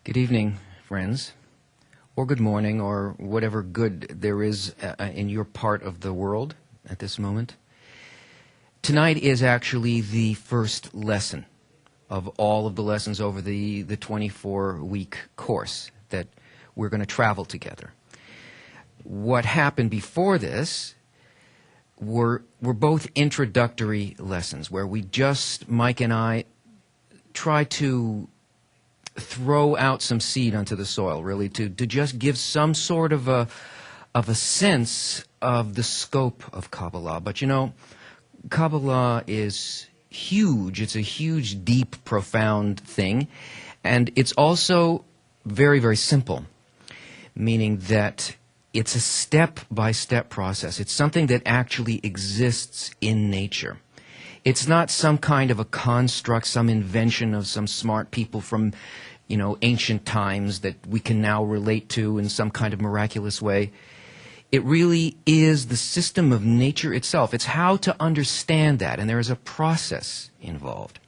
Good evening, friends, or good morning, or whatever good there is in your part of the world at this moment. Tonight is actually the first lesson of all of the lessons over the 24-week course that we're going to travel together. What happened before this were both introductory lessons where Mike and I, try to throw out some seed onto the soil, really, to just give some sort of a sense of the scope of Kabbalah. But you know, Kabbalah is huge. It's a huge, deep, profound thing. And it's also very, very simple, meaning that it's a step-by-step process. It's something that actually exists in nature. It's not some kind of a construct, some invention of some smart people from, ancient times that we can now relate to in some kind of miraculous way. It really is the system of nature itself. It's how to understand that, and there is a process involved.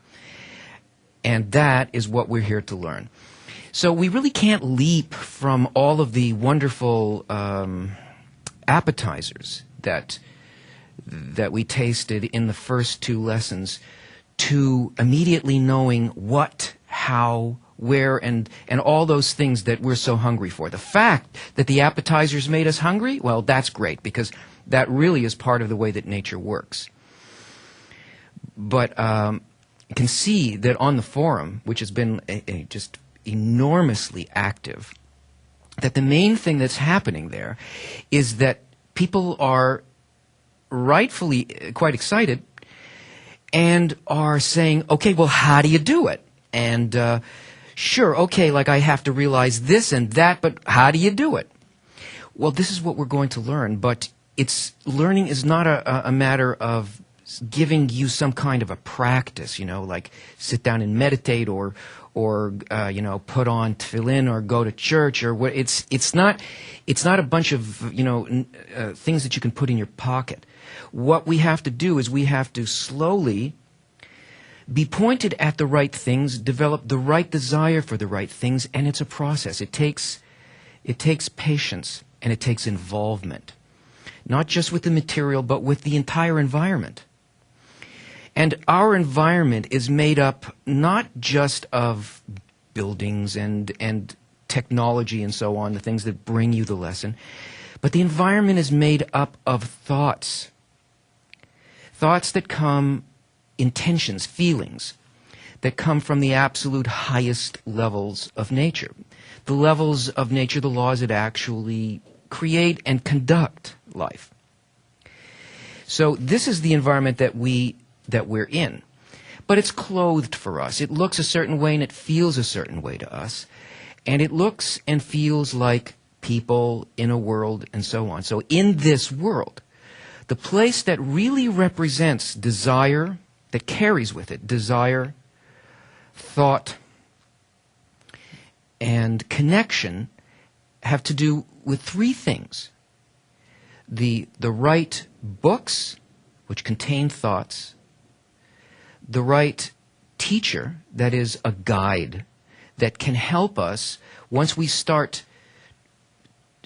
And that is what we're here to learn. So we really can't leap from all of the wonderful appetizers that we tasted in the first two lessons to immediately knowing what, how, where, and all those things that we're so hungry for. The fact that the appetizers made us hungry, well, that's great, because that really is part of the way that nature works. But you can see that on the forum, which has been just enormously active, that the main thing that's happening there is that people are rightfully quite excited and are saying, okay, well, how do you do it? And sure, okay, like I have to realize this and that, but how do you do it? Well, this is what we're going to learn, but learning is not a matter of giving you some kind of a practice, like sit down and meditate or put on tefillin or go to church or what. It's not a bunch of things that you can put in your pocket. What we have to do is we have to slowly be pointed at the right things, develop the right desire for the right things, and it's a process. It takes patience and it takes involvement, not just with the material, but with the entire environment. And our environment is made up not just of buildings and technology and so on, the things that bring you the lesson, but the environment is made up of thoughts. Thoughts that come, intentions, feelings, that come from the absolute highest levels of nature. The levels of nature, the laws that actually create and conduct life. So this is the environment that we're in. But it's clothed for us. It looks a certain way and it feels a certain way to us. And it looks and feels like people in a world and so on. So in this world, the place that really represents desire, that carries with it desire, thought, and connection have to do with three things. The right books, which contain thoughts, the right teacher, that is a guide, that can help us once we start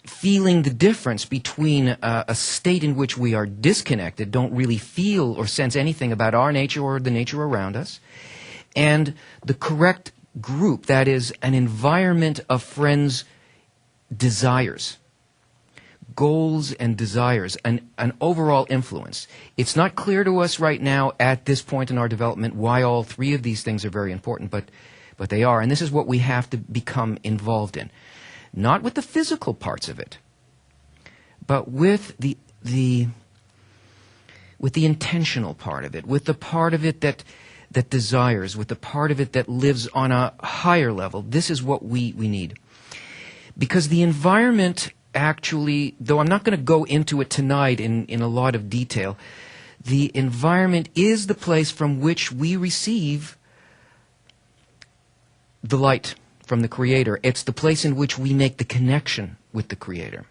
feeling the difference between a state in which we are disconnected, don't really feel or sense anything about our nature or the nature around us, and the correct group, that is an environment of friends' desires, goals and desires, an overall influence. It's not clear to us right now at this point in our development why all three of these things are very important, but they are, and this is what we have to become involved in. Not with the physical parts of it, but with the intentional part of it, with the part of it that desires, with the part of it that lives on a higher level. This is what we need. Because the environment actually, though I'm not going to go into it tonight in a lot of detail, the environment is the place from which we receive the light from the Creator. It's the place in which we make the connection with the Creator.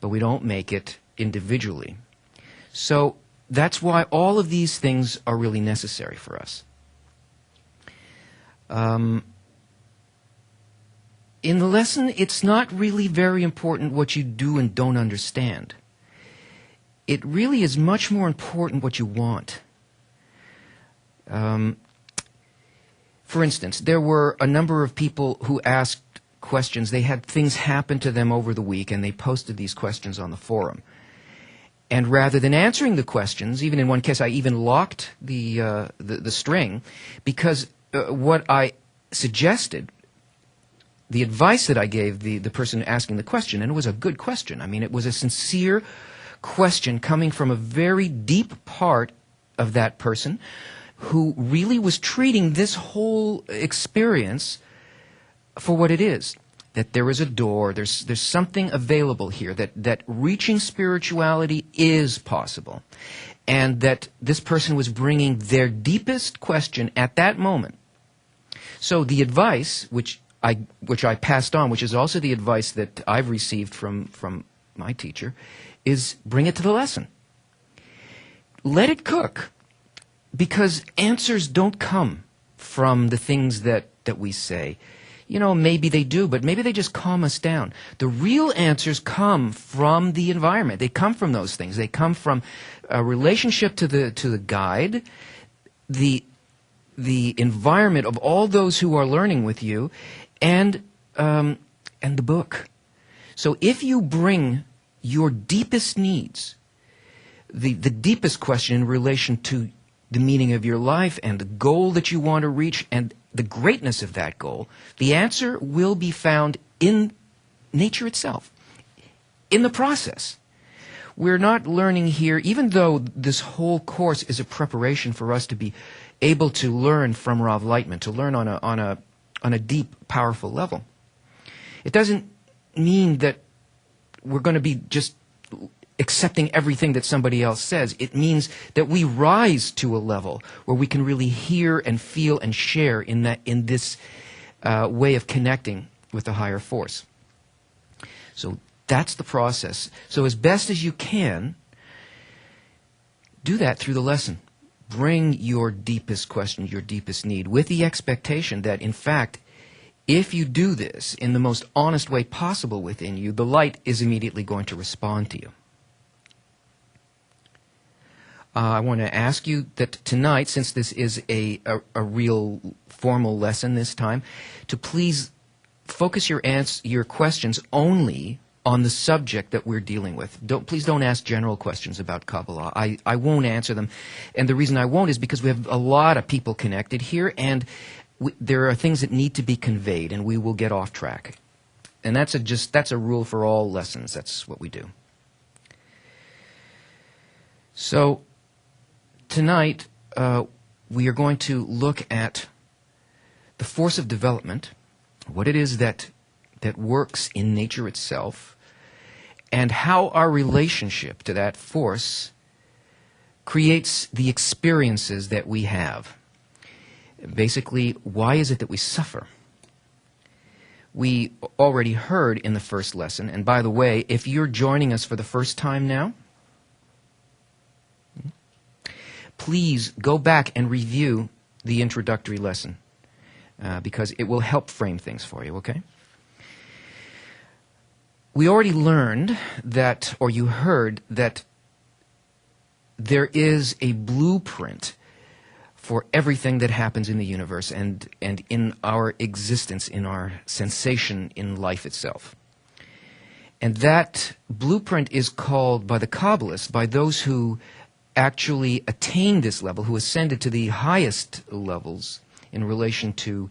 But we don't make it individually. So that's why all of these things are really necessary for us. In the lesson, it's not really very important what you do and don't understand. It really is much more important what you want. For instance, there were a number of people who asked questions. They had things happen to them over the week, and they posted these questions on the forum. And rather than answering the questions, even in one case, I even locked the string, because what I suggested, the advice that I gave the person asking the question, and it was a good question. I mean, it was a sincere question coming from a very deep part of that person who really was treating this whole experience for what it is. That there is a door, there's something available here, that reaching spirituality is possible. And that this person was bringing their deepest question at that moment. So the advice, which I passed on, which is also the advice that I've received from my teacher, is bring it to the lesson. Let it cook, because answers don't come from the things that we say. You know, maybe they do, but maybe they just calm us down. The real answers come from the environment. They come from those things. They come from a relationship to the guide, the environment of all those who are learning with you, and the book. So if you bring your deepest needs, the deepest question in relation to the meaning of your life and the goal that you want to reach and the greatness of that goal, the answer will be found in nature itself, in the process. We're not learning here, even though this whole course is a preparation for us to be able to learn from Rav Lightman, to learn on a deep, powerful level. It doesn't mean that we're going to be just accepting everything that somebody else says. It means that we rise to a level where we can really hear and feel and share in this way of connecting with the higher force. So that's the process. So as best as you can, do that through the lesson. Bring your deepest question, your deepest need, with the expectation that, in fact, if you do this in the most honest way possible within you, the light is immediately going to respond to you. I want to ask you that tonight, since this is a real formal lesson this time, to please focus your questions only on the subject that we're dealing with. Please don't ask general questions about Kabbalah. I won't answer them. And the reason I won't is because we have a lot of people connected here, and there are things that need to be conveyed, and we will get off track. And that's a rule for all lessons. That's what we do. So tonight, we are going to look at the force of development, what it is that works in nature itself, and how our relationship to that force creates the experiences that we have. Basically, why is it that we suffer? We already heard in the first lesson, and by the way, if you're joining us for the first time now, please go back and review the introductory lesson, because it will help frame things for you, okay? We already learned that, or you heard, that there is a blueprint for everything that happens in the universe and in our existence, in our sensation in life itself. And that blueprint is called by the Kabbalists, by those who actually attained this level, who ascended to the highest levels in relation to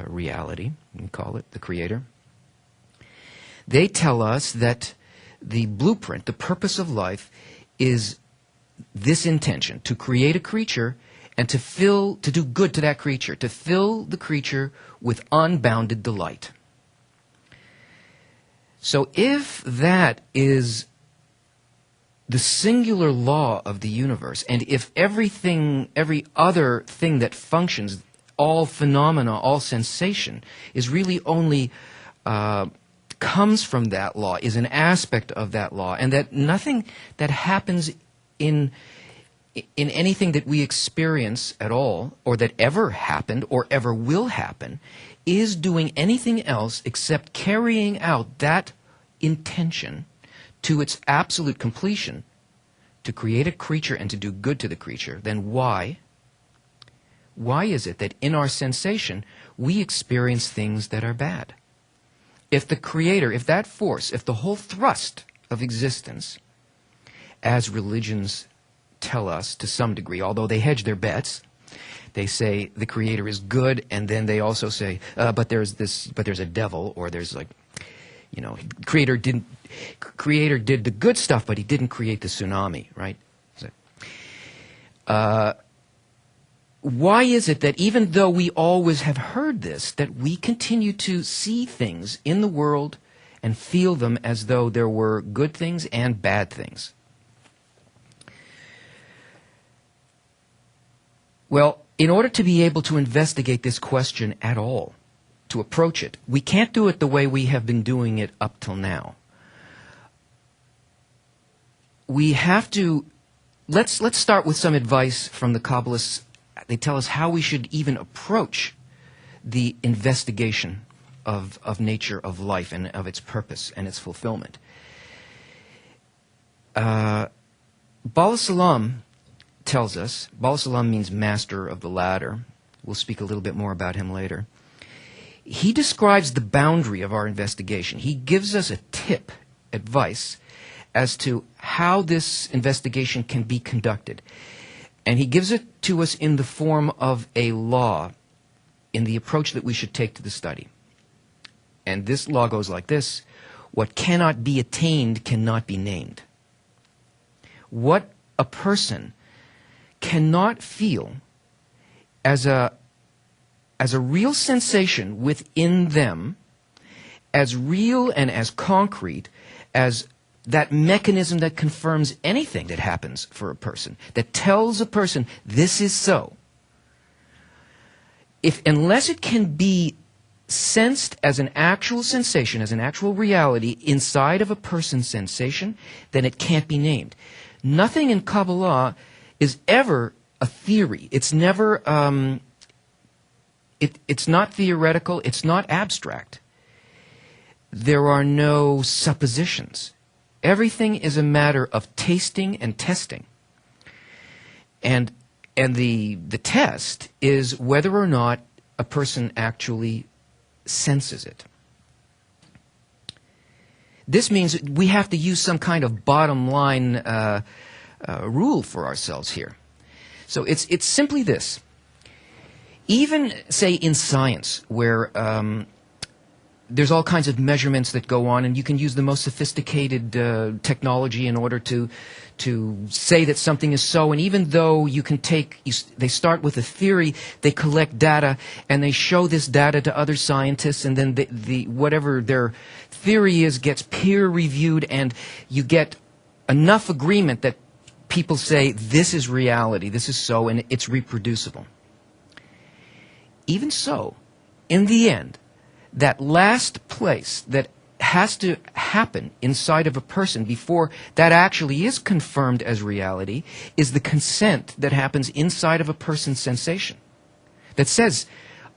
reality, we call it, the Creator. They tell us that the blueprint, the purpose of life, is this intention, to create a creature and to do good to that creature, to fill the creature with unbounded delight. So if that is the singular law of the universe, and if every other thing that functions, all phenomena, all sensation, is really only comes from that law, is an aspect of that law, and that nothing that happens in in anything that we experience at all, or that ever happened, or ever will happen, is doing anything else except carrying out that intention to its absolute completion, to create a creature and to do good to the creature, then why is it that in our sensation we experience things that are bad? If the Creator, if that force, if the whole thrust of existence, as religions tell us to some degree, although they hedge their bets, they say the Creator is good, and then they also say, but there's a devil, or there's like, Creator did the good stuff, but he didn't create the tsunami, right? So, why is it that even though we always have heard this, that we continue to see things in the world and feel them as though there were good things and bad things? Well, in order to be able to investigate this question at all, to approach it, we can't do it the way we have been doing it up till now. We have to, let's start with some advice from the Kabbalists. They tell us how we should even approach the investigation of nature, of life, and of its purpose and its fulfillment. Bala Salam tells us, Bala Salam means master of the ladder. We'll speak a little bit more about him later. He describes the boundary of our investigation. He gives us a tip, advice, as to how this investigation can be conducted. And he gives it to us in the form of a law, in the approach that we should take to the study. And this law goes like this: what cannot be attained cannot be named. What a person cannot feel as a real sensation within them, as real and as concrete as that mechanism that confirms anything that happens for a person, that tells a person this is so. Unless it can be sensed as an actual sensation, as an actual reality inside of a person's sensation, then it can't be named. Nothing in Kabbalah is ever a theory. It's never, it's not theoretical, it's not abstract. There are no suppositions. Everything is a matter of tasting and testing. And the test is whether or not a person actually senses it. This means we have to use some kind of bottom line rule for ourselves here. So it's simply this. Even, say, in science, where there's all kinds of measurements that go on, and you can use the most sophisticated technology in order to say that something is so. And even though they start with a theory, they collect data, and they show this data to other scientists, and then whatever their theory is gets peer reviewed, and you get enough agreement that people say this is reality, this is so, and it's reproducible. Even so, in the end, that last place that has to happen inside of a person before that actually is confirmed as reality is the consent that happens inside of a person's sensation. That says,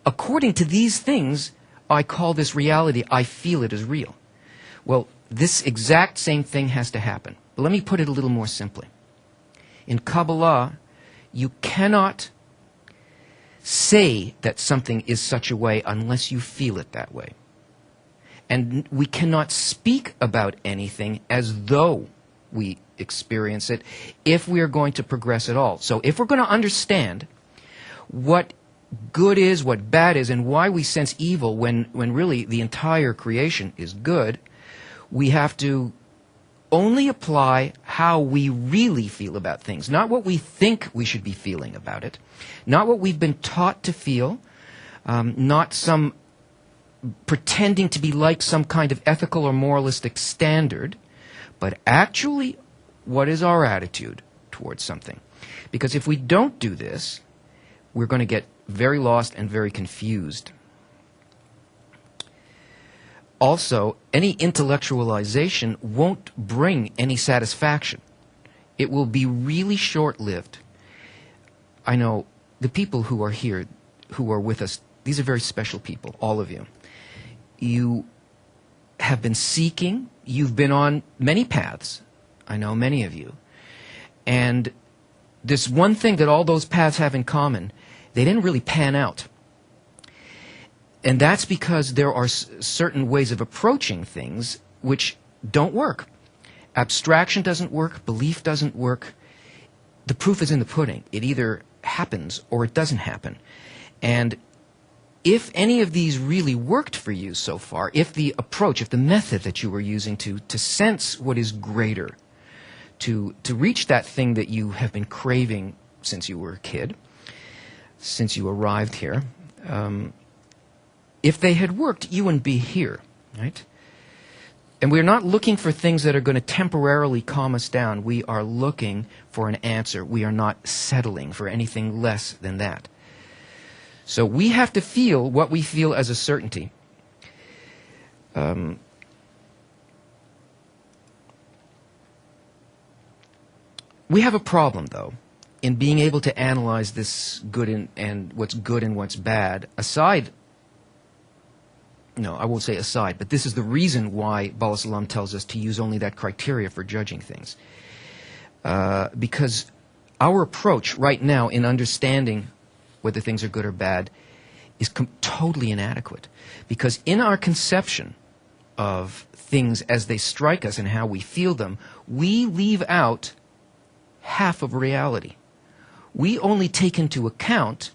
according to these things, I call this reality, I feel it as real. Well, this exact same thing has to happen. But let me put it a little more simply. In Kabbalah, you cannot say that something is such a way unless you feel it that way. And we cannot speak about anything as though we experience it if we are going to progress at all. So if we're going to understand what good is, what bad is, and why we sense evil when really the entire creation is good, we have to only apply how we really feel about things, not what we think we should be feeling about it, not what we've been taught to feel, not some pretending to be like some kind of ethical or moralistic standard, but actually what is our attitude towards something. Because if we don't do this, we're going to get very lost and very confused. Also, any intellectualization won't bring any satisfaction. It will be really short-lived, I know the people who are here, who are with us, these are very special people, all of you. You have been seeking, you've been on many paths, I know many of you, and this one thing that all those paths have in common, they didn't really pan out. And that's because there are certain ways of approaching things which don't work. Abstraction doesn't work, belief doesn't work. The proof is in the pudding. It either happens or it doesn't happen. And if any of these really worked for you so far, if the approach, if the method that you were using to sense what is greater, to reach that thing that you have been craving since you were a kid, since you arrived here, if they had worked, you wouldn't be here, right? And we're not looking for things that are going to temporarily calm us down. We are looking for an answer. We are not settling for anything less than that. So we have to feel what we feel as a certainty. We have a problem, though, in being able to analyze this good and what's good and what's bad, aside. No, I won't say aside, but this is the reason why Bala Salam tells us to use only that criteria for judging things. Because our approach right now in understanding whether things are good or bad is totally inadequate. Because in our conception of things as they strike us and how we feel them, we leave out half of reality. We only take into account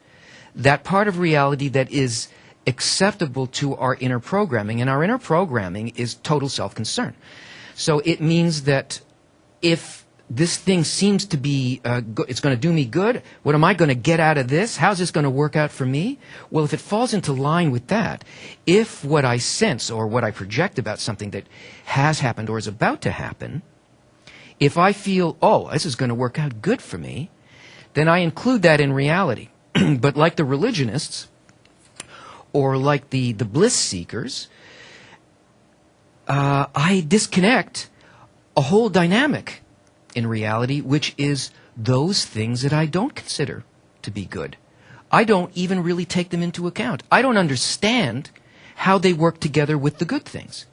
that part of reality that is acceptable to our inner programming, and our inner programming is total self-concern. So it means that if this thing seems to be, it's going to do me good, what am I going to get out of this? How's this going to work out for me? Well, if it falls into line with that, if what I sense or what I project about something that has happened or is about to happen, if I feel, oh, this is going to work out good for me, then I include that in reality. But like the religionists, or like the bliss seekers, I disconnect a whole dynamic in reality, which is those things that I don't consider to be good. I don't even really take them into account. I don't understand how they work together with the good things.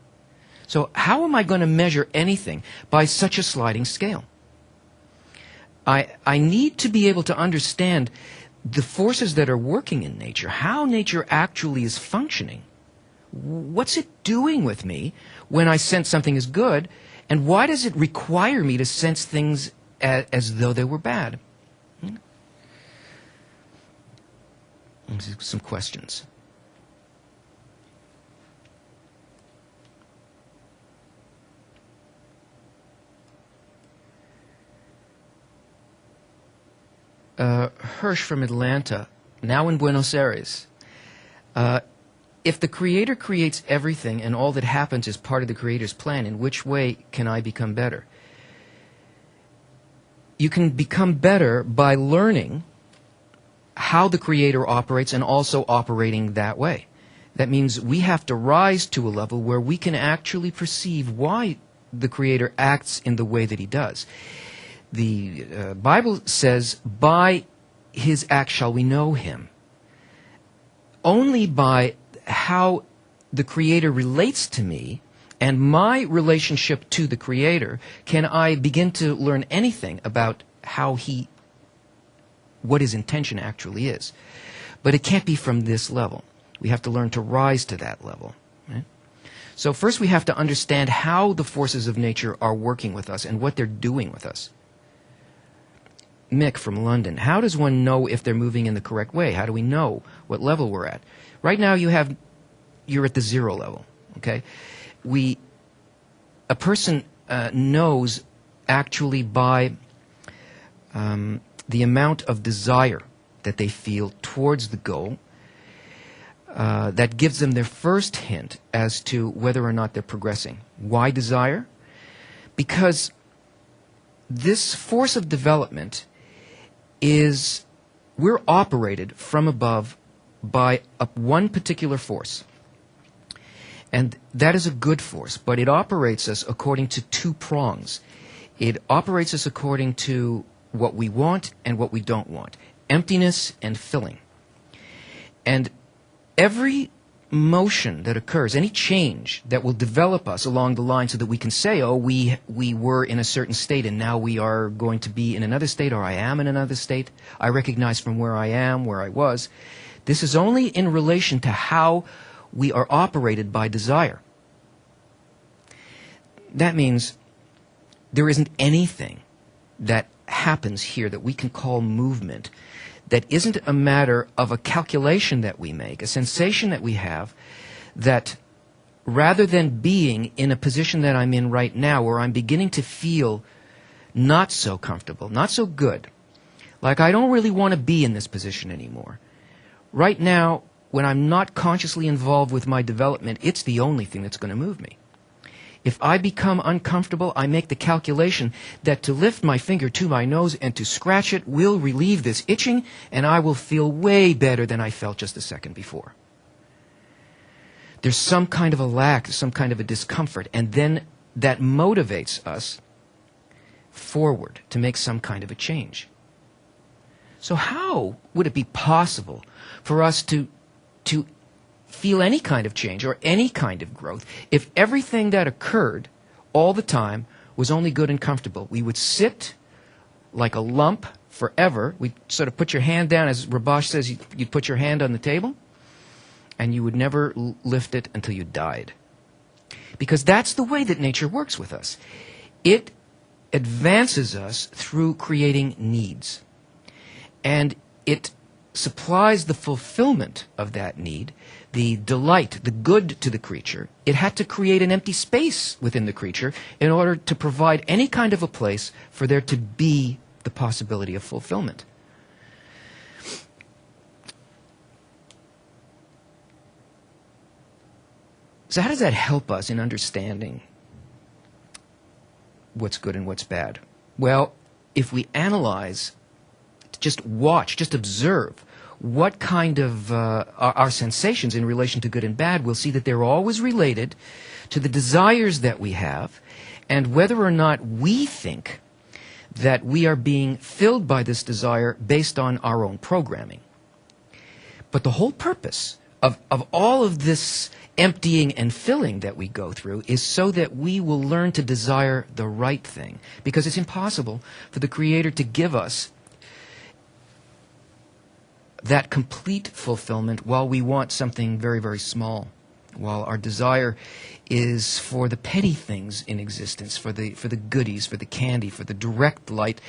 So how am I going to measure anything by such a sliding scale? I need to be able to understand the forces that are working in nature, how nature actually is functioning. What's it doing with me when I sense something is good, and why does it require me to sense things as though they were bad? Some questions. Hirsch from Atlanta, now in Buenos Aires. If the Creator creates everything and all that happens is part of the Creator's plan, in which way can I become better? You can become better by learning how the Creator operates and also operating that way. That means we have to rise to a level where we can actually perceive why the Creator acts in the way that He does. The Bible says, by His act shall we know Him. Only by how the Creator relates to me and my relationship to the Creator can I begin to learn anything about what His intention actually is. But it can't be from this level. We have to learn to rise to that level. Right? So first we have to understand how the forces of nature are working with us and what they're doing with us. Mick from London, how does one know if they're moving in the correct way? How do we know what level we're at? Right now you're at the 0 level, okay? A person knows actually by the amount of desire that they feel towards the goal. That gives them their first hint as to whether or not they're progressing. Why desire? Because this force of development we're operated from above by one particular force. And that is a good force, but it operates us according to 2 prongs. It operates us according to what we want and what we don't want. emptiness and filling. And every motion that occurs, any change that will develop us along the line so that we can say, oh, we were in a certain state and now we are going to be in another state, or I am in another state. I recognize from where I am, where I was. This is only in relation to how we are operated by desire. That means there isn't anything that happens here that we can call movement that isn't a matter of a calculation that we make, a sensation that we have, that rather than being in a position that I'm in right now where I'm beginning to feel not so comfortable, not so good, like I don't really want to be in this position anymore. Right now, when I'm not consciously involved with my development, it's the only thing that's going to move me. If I become uncomfortable, I make the calculation that to lift my finger to my nose and to scratch it will relieve this itching, and I will feel way better than I felt just a second before. There's some kind of a lack, some kind of a discomfort, and then that motivates us forward to make some kind of a change. So how would it be possible for us to feel any kind of change or any kind of growth if everything that occurred all the time was only good and comfortable? We would sit like a lump forever. We'd sort of put your hand down, as Rabash says, you'd put your hand on the table, and you would never lift it until you died. Because that's the way that nature works with us. It advances us through creating needs. And it supplies the fulfillment of that need, the delight, the good to the creature. It had to create an empty space within the creature in order to provide any kind of a place for there to be the possibility of fulfillment. So how does that help us in understanding what's good and what's bad? Well, if we analyze, just watch, just observe what kind of our sensations in relation to good and bad, we'll see that they're always related to the desires that we have and whether or not we think that we are being filled by this desire based on our own programming. But the whole purpose of all of this emptying and filling that we go through is so that we will learn to desire the right thing, because it's impossible for the Creator to give us that complete fulfillment while we want something very, very small, while our desire is for the petty things in existence, for the goodies, for the candy, for the direct light,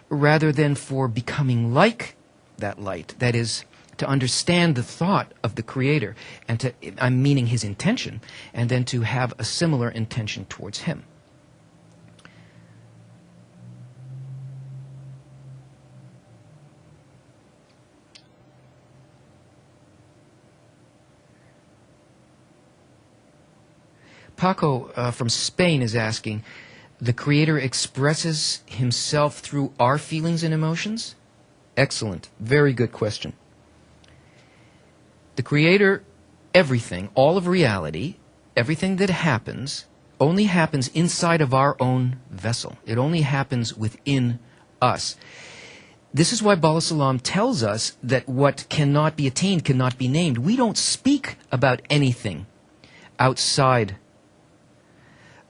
rather than for becoming like that light. That is, to understand the thought of the Creator, and I'm meaning His intention, and then to have a similar intention towards Him. Paco from Spain is asking, the Creator expresses Himself through our feelings and emotions? Excellent. Very good question. The Creator, everything, all of reality, everything that happens, only happens inside of our own vessel. It only happens within us. This is why Bala Salam tells us that what cannot be attained cannot be named. We don't speak about anything outside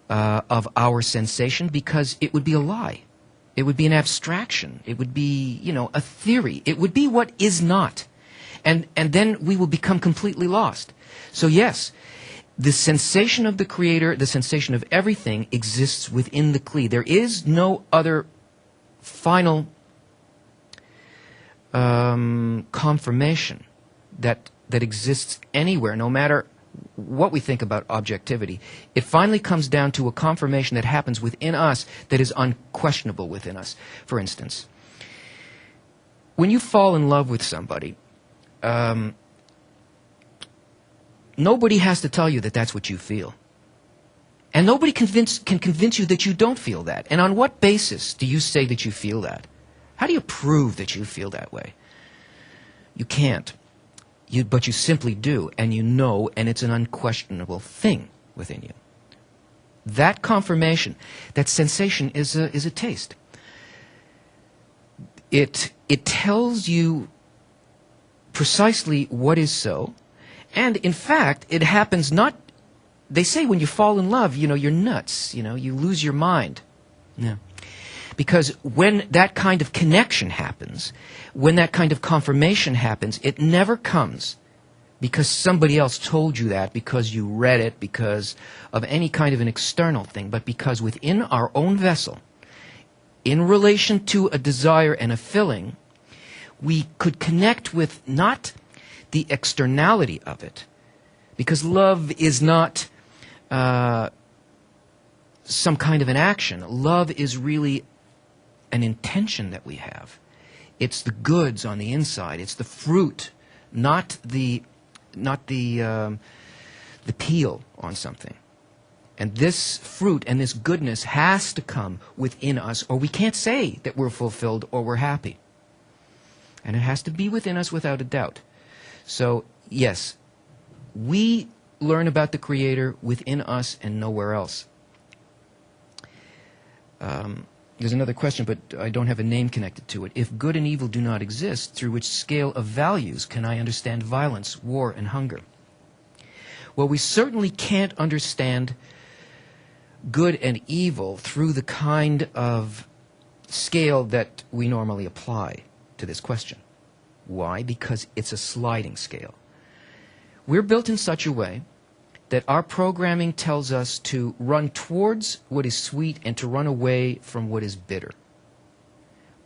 of our sensation, because it would be a lie. It would be an abstraction. It would be, a theory. It would be what is not. And then we will become completely lost. So yes, the sensation of the Creator, the sensation of everything exists within the Kli. There is no other final confirmation that exists anywhere, no matter what we think about objectivity. It finally comes down to a confirmation that happens within us that is unquestionable within us. For instance, when you fall in love with somebody, nobody has to tell you that that's what you feel. And nobody can convince you that you don't feel that. And on what basis do you say that you feel that? How do you prove that you feel that way? You can't. But you simply do, and you know, and it's an unquestionable thing within you. That confirmation, that sensation is a taste. It tells you precisely what is so, and in fact, it happens not. They say when you fall in love, you're nuts. You lose your mind. Yeah. Because when that kind of connection happens, when that kind of confirmation happens, it never comes because somebody else told you that, because you read it, because of any kind of an external thing, but because within our own vessel, in relation to a desire and a filling, we could connect with not the externality of it, because love is not some kind of an action. Love is really an intention that we have. It's the goods on the inside. It's the fruit, not the peel on something. And this fruit and this goodness has to come within us, or we can't say that we're fulfilled or we're happy. And it has to be within us without a doubt. So, yes, we learn about the Creator within us and nowhere else. There's another question, but I don't have a name connected to it. If good and evil do not exist, through which scale of values can I understand violence, war, and hunger? Well, we certainly can't understand good and evil through the kind of scale that we normally apply to this question. Why? Because it's a sliding scale. We're built in such a way that our programming tells us to run towards what is sweet and to run away from what is bitter.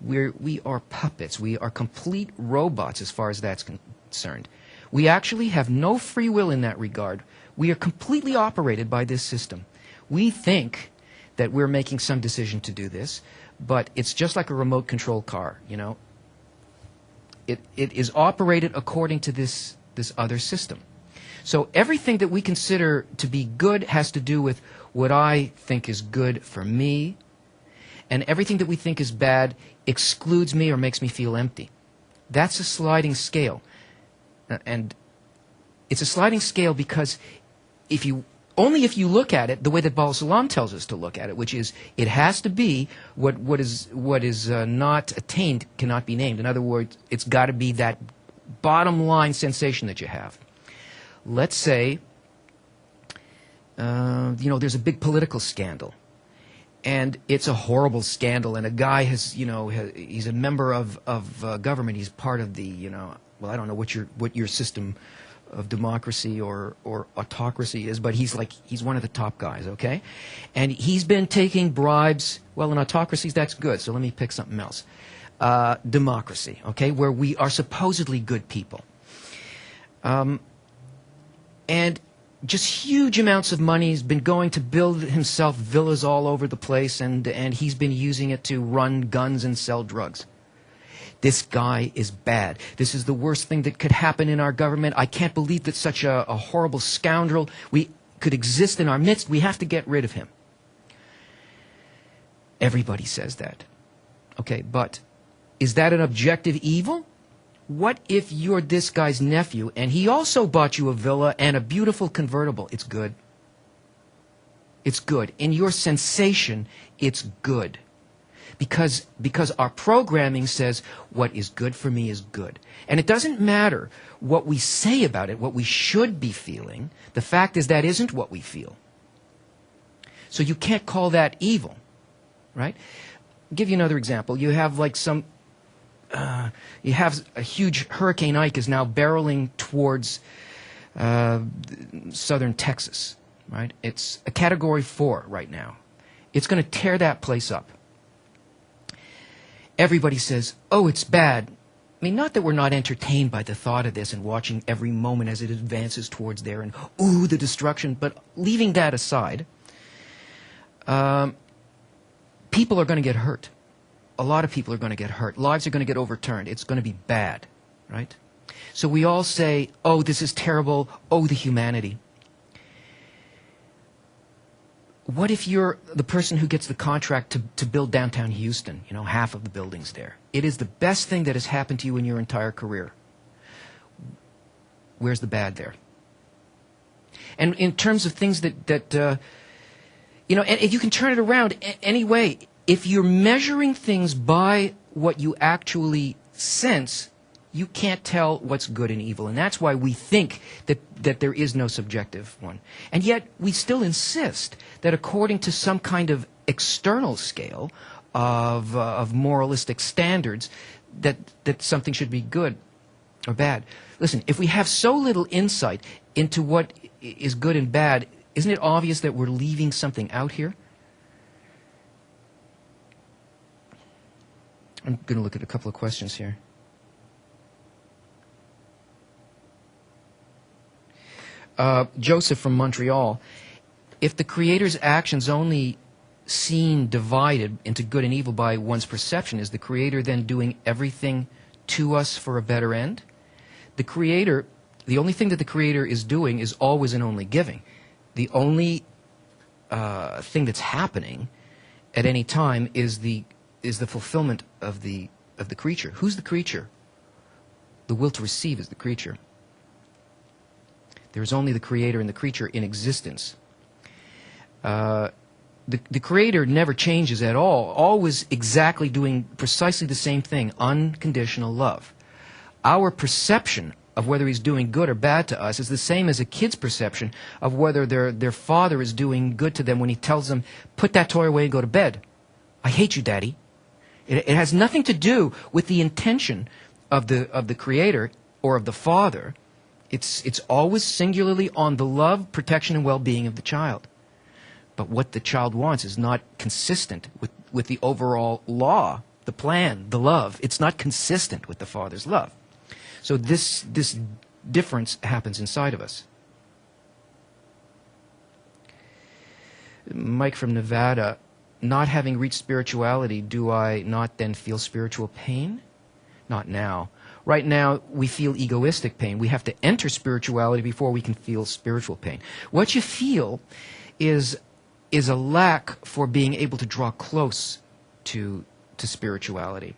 We are puppets. We are complete robots as far as that's concerned. We actually have no free will in that regard. We are completely operated by this system. We think that we're making some decision to do this, but it's just like a remote control car, It is operated according to this other system. So everything that we consider to be good has to do with what I think is good for me, and everything that we think is bad excludes me or makes me feel empty. That's a sliding scale. And it's a sliding scale because only if you look at it the way that Baal Salam tells us to look at it, which is it has to be what is not attained cannot be named. In other words, it's got to be that bottom line sensation that you have. Let's say, there's a big political scandal, and it's a horrible scandal, and a guy he's a member of government. He's part of the, I don't know what your system of democracy or autocracy is, but he's one of the top guys, okay? And he's been taking bribes. Well, in autocracies, that's good, so let me pick something else. Democracy, okay, where we are supposedly good people. And just huge amounts of money has been going to build himself villas all over the place, and he's been using it to run guns and sell drugs. This guy is bad. This is the worst thing that could happen in our government. I can't believe that such a horrible scoundrel could exist in our midst. We have to get rid of him. Everybody says that. Okay, but is that an objective evil? What if you're this guy's nephew and he also bought you a villa and a beautiful convertible? It's good. It's good. In your sensation, it's good. Because our programming says what is good for me is good. And it doesn't matter what we say about it, what we should be feeling. The fact is that isn't what we feel. So you can't call that evil, right? I'll give you another example. You have you have a huge Hurricane Ike is now barreling towards southern Texas, right? It's a Category 4 right now. It's going to tear that place up. Everybody says, oh, it's bad. I mean, not that we're not entertained by the thought of this and watching every moment as it advances towards there and, ooh, the destruction. But leaving that aside, people are going to get hurt. A lot of people are going to get hurt. Lives are going to get overturned. It's going to be bad, right? So we all say, oh, this is terrible. Oh, the humanity. What if you're the person who gets the contract to build downtown Houston, half of the buildings there? It is the best thing that has happened to you in your entire career. Where's the bad there? And in terms of things and if you can turn it around any way, if you're measuring things by what you actually sense, you can't tell what's good and evil. And that's why we think that there is no subjective one. And yet we still insist that according to some kind of external scale of moralistic standards, that something should be good or bad. Listen, if we have so little insight into what is good and bad, isn't it obvious that we're leaving something out here? I'm going to look at a couple of questions here. Joseph from Montreal. If the Creator's actions only seen divided into good and evil by one's perception, is the Creator then doing everything to us for a better end? The Creator, the only thing that the Creator is doing is always and only giving. The only thing that's happening at any time is the fulfillment of the creature. Who's the creature? The will to receive is the creature. There is only the Creator and the creature in existence. The Creator never changes at all, always exactly doing precisely the same thing, unconditional love. Our perception of whether He's doing good or bad to us is the same as a kid's perception of whether their father is doing good to them when he tells them, put that toy away and go to bed. I hate you, Daddy. It has nothing to do with the intention of the Creator or of the Father. It's always singularly on the love, protection, and well-being of the child. But what the child wants is not consistent with the overall law, the plan, the love. It's not consistent with the Father's love. So this difference happens inside of us. Mike from Nevada, not having reached spirituality, do I not then feel spiritual pain? Not now. Right now, we feel egoistic pain. We have to enter spirituality before we can feel spiritual pain. What you feel is a lack for being able to draw close to spirituality.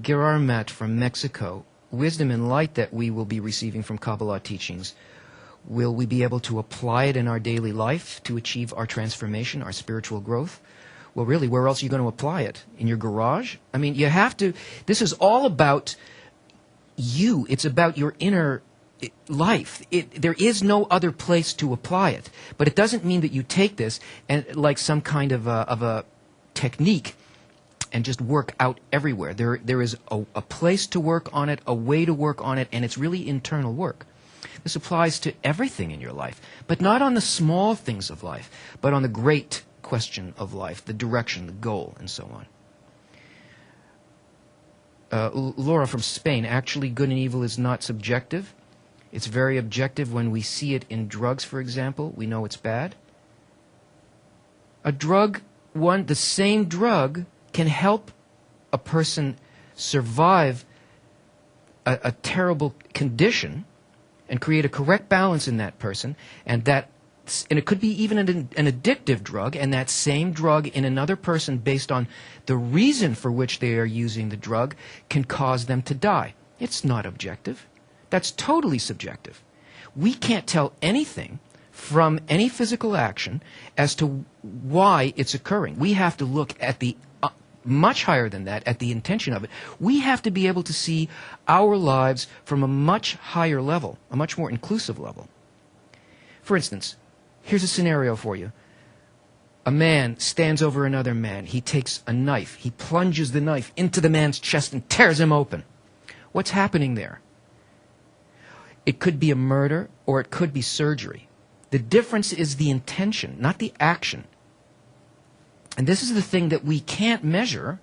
Gerarmat from Mexico, wisdom and light that we will be receiving from Kabbalah teachings, will we be able to apply it in our daily life to achieve our transformation, our spiritual growth? Well, really, where else are you going to apply it? In your garage? I mean, you have to. This is all about you. It's about your inner life. There is no other place to apply it. But it doesn't mean that you take this and like some kind of a technique and just work out everywhere. There is a place to work on it, a way to work on it, and it's really internal work. This applies to everything in your life, but not on the small things of life, but on the great question of life, the direction, the goal, and so on. Laura from Spain, actually good and evil is not subjective. It's very objective. When we see it in drugs, for example, we know it's bad. The same drug can help a person survive a terrible condition and create a correct balance in that person, and it could be even an addictive drug, and that same drug in another person, based on the reason for which they are using the drug, can cause them to die. It's not objective. That's totally subjective. We can't tell anything from any physical action as to why it's occurring. We have to look at the much higher than that, at the intention of it. We have to be able to see our lives from a much higher level, a much more inclusive level. For instance, here's a scenario for you. A man stands over another man. He takes a knife. He plunges the knife into the man's chest and tears him open. What's happening there? It could be a murder or it could be surgery. The difference is the intention, not the action. And this is the thing that we can't measure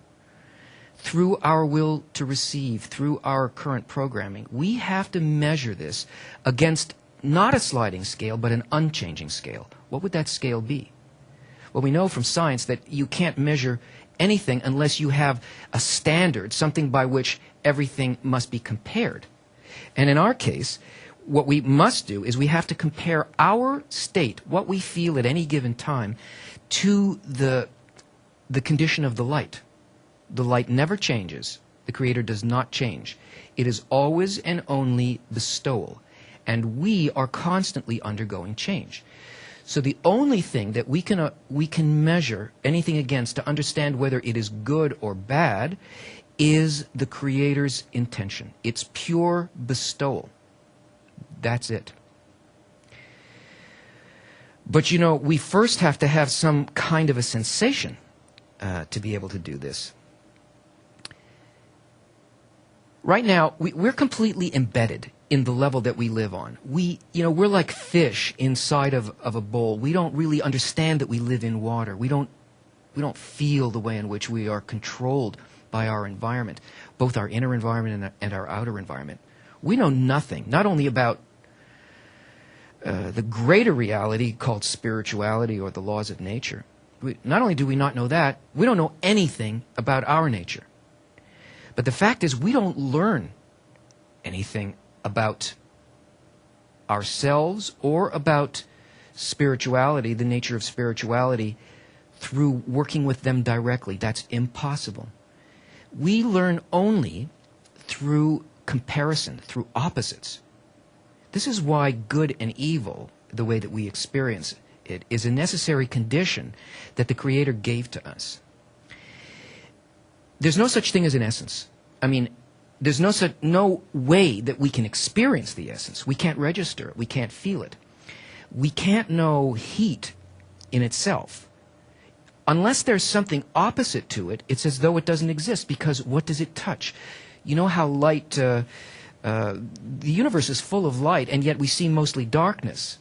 through our will to receive, through our current programming. We have to measure this against not a sliding scale, but an unchanging scale. What would that scale be? Well, we know from science that you can't measure anything unless you have a standard, something by which everything must be compared. And in our case, what we must do is we have to compare our state, what we feel at any given time, to the condition of the light. The light never changes. The Creator does not change. It is always and only bestowal. And we are constantly undergoing change. So the only thing that we can measure anything against to understand whether it is good or bad is the Creator's intention. It's pure bestowal. That's it. But we first have to have some kind of a sensation to be able to do this. Right now, we're completely embedded in the level that we live on. We're like fish inside of a bowl. We don't really understand that we live in water. We don't feel the way in which we are controlled by our environment, both our inner environment and our outer environment. We know nothing, not only about the greater reality called spirituality or the laws of nature. Not only do we not know that, we don't know anything about our nature. But the fact is, we don't learn anything about ourselves or about spirituality, the nature of spirituality, through working with them directly. That's impossible. We learn only through comparison, through opposites. This is why good and evil, the way that we experience it, is a necessary condition that the Creator gave to us. There's no such thing as an essence. I mean, there's no way that we can experience the essence. We can't register it. We can't feel it. We can't know heat in itself. Unless there's something opposite to it, it's as though it doesn't exist, because what does it touch? You know how light, the universe is full of light, and yet we see mostly darkness.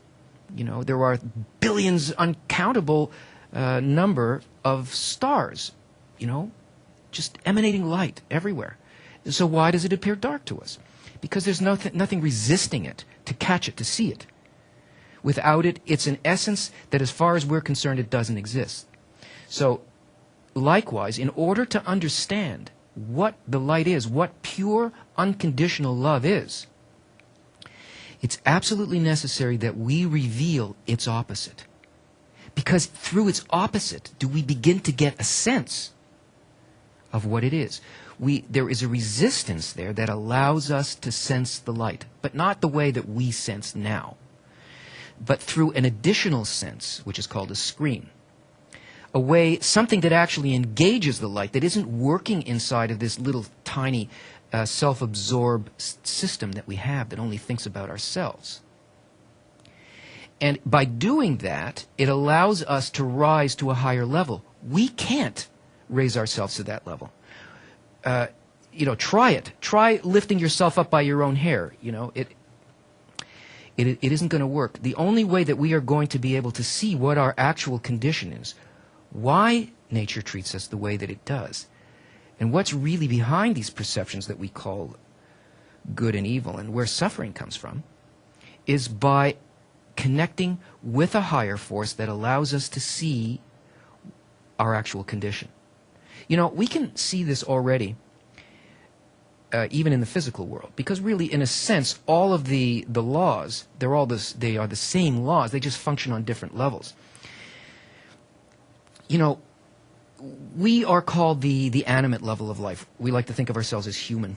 There are billions, uncountable number of stars, just emanating light everywhere. So why does it appear dark to us? Because there's nothing resisting it, to catch it, to see it. Without it, it's an essence that, as far as we're concerned, it doesn't exist. So, likewise, in order to understand what the light is, what pure, unconditional love is, it's absolutely necessary that we reveal its opposite. Because through its opposite do we begin to get a sense of what it is. There is a resistance there that allows us to sense the light, but not the way that we sense now, but through an additional sense, which is called a screen. Something that actually engages the light, that isn't working inside of this little tiny self-absorbed system that we have that only thinks about ourselves. And by doing that, it allows us to rise to a higher level. We can't raise ourselves to that level. Try it. Try lifting yourself up by your own hair. It isn't going to work. The only way that we are going to be able to see what our actual condition is, why nature treats us the way that it does, and what's really behind these perceptions that we call good and evil, and where suffering comes from, is by connecting with a higher force that allows us to see our actual condition. We can see this already, even in the physical world, because really, in a sense, all of the laws, they are the same laws, they just function on different levels. We are called the animate level of life. We like to think of ourselves as human.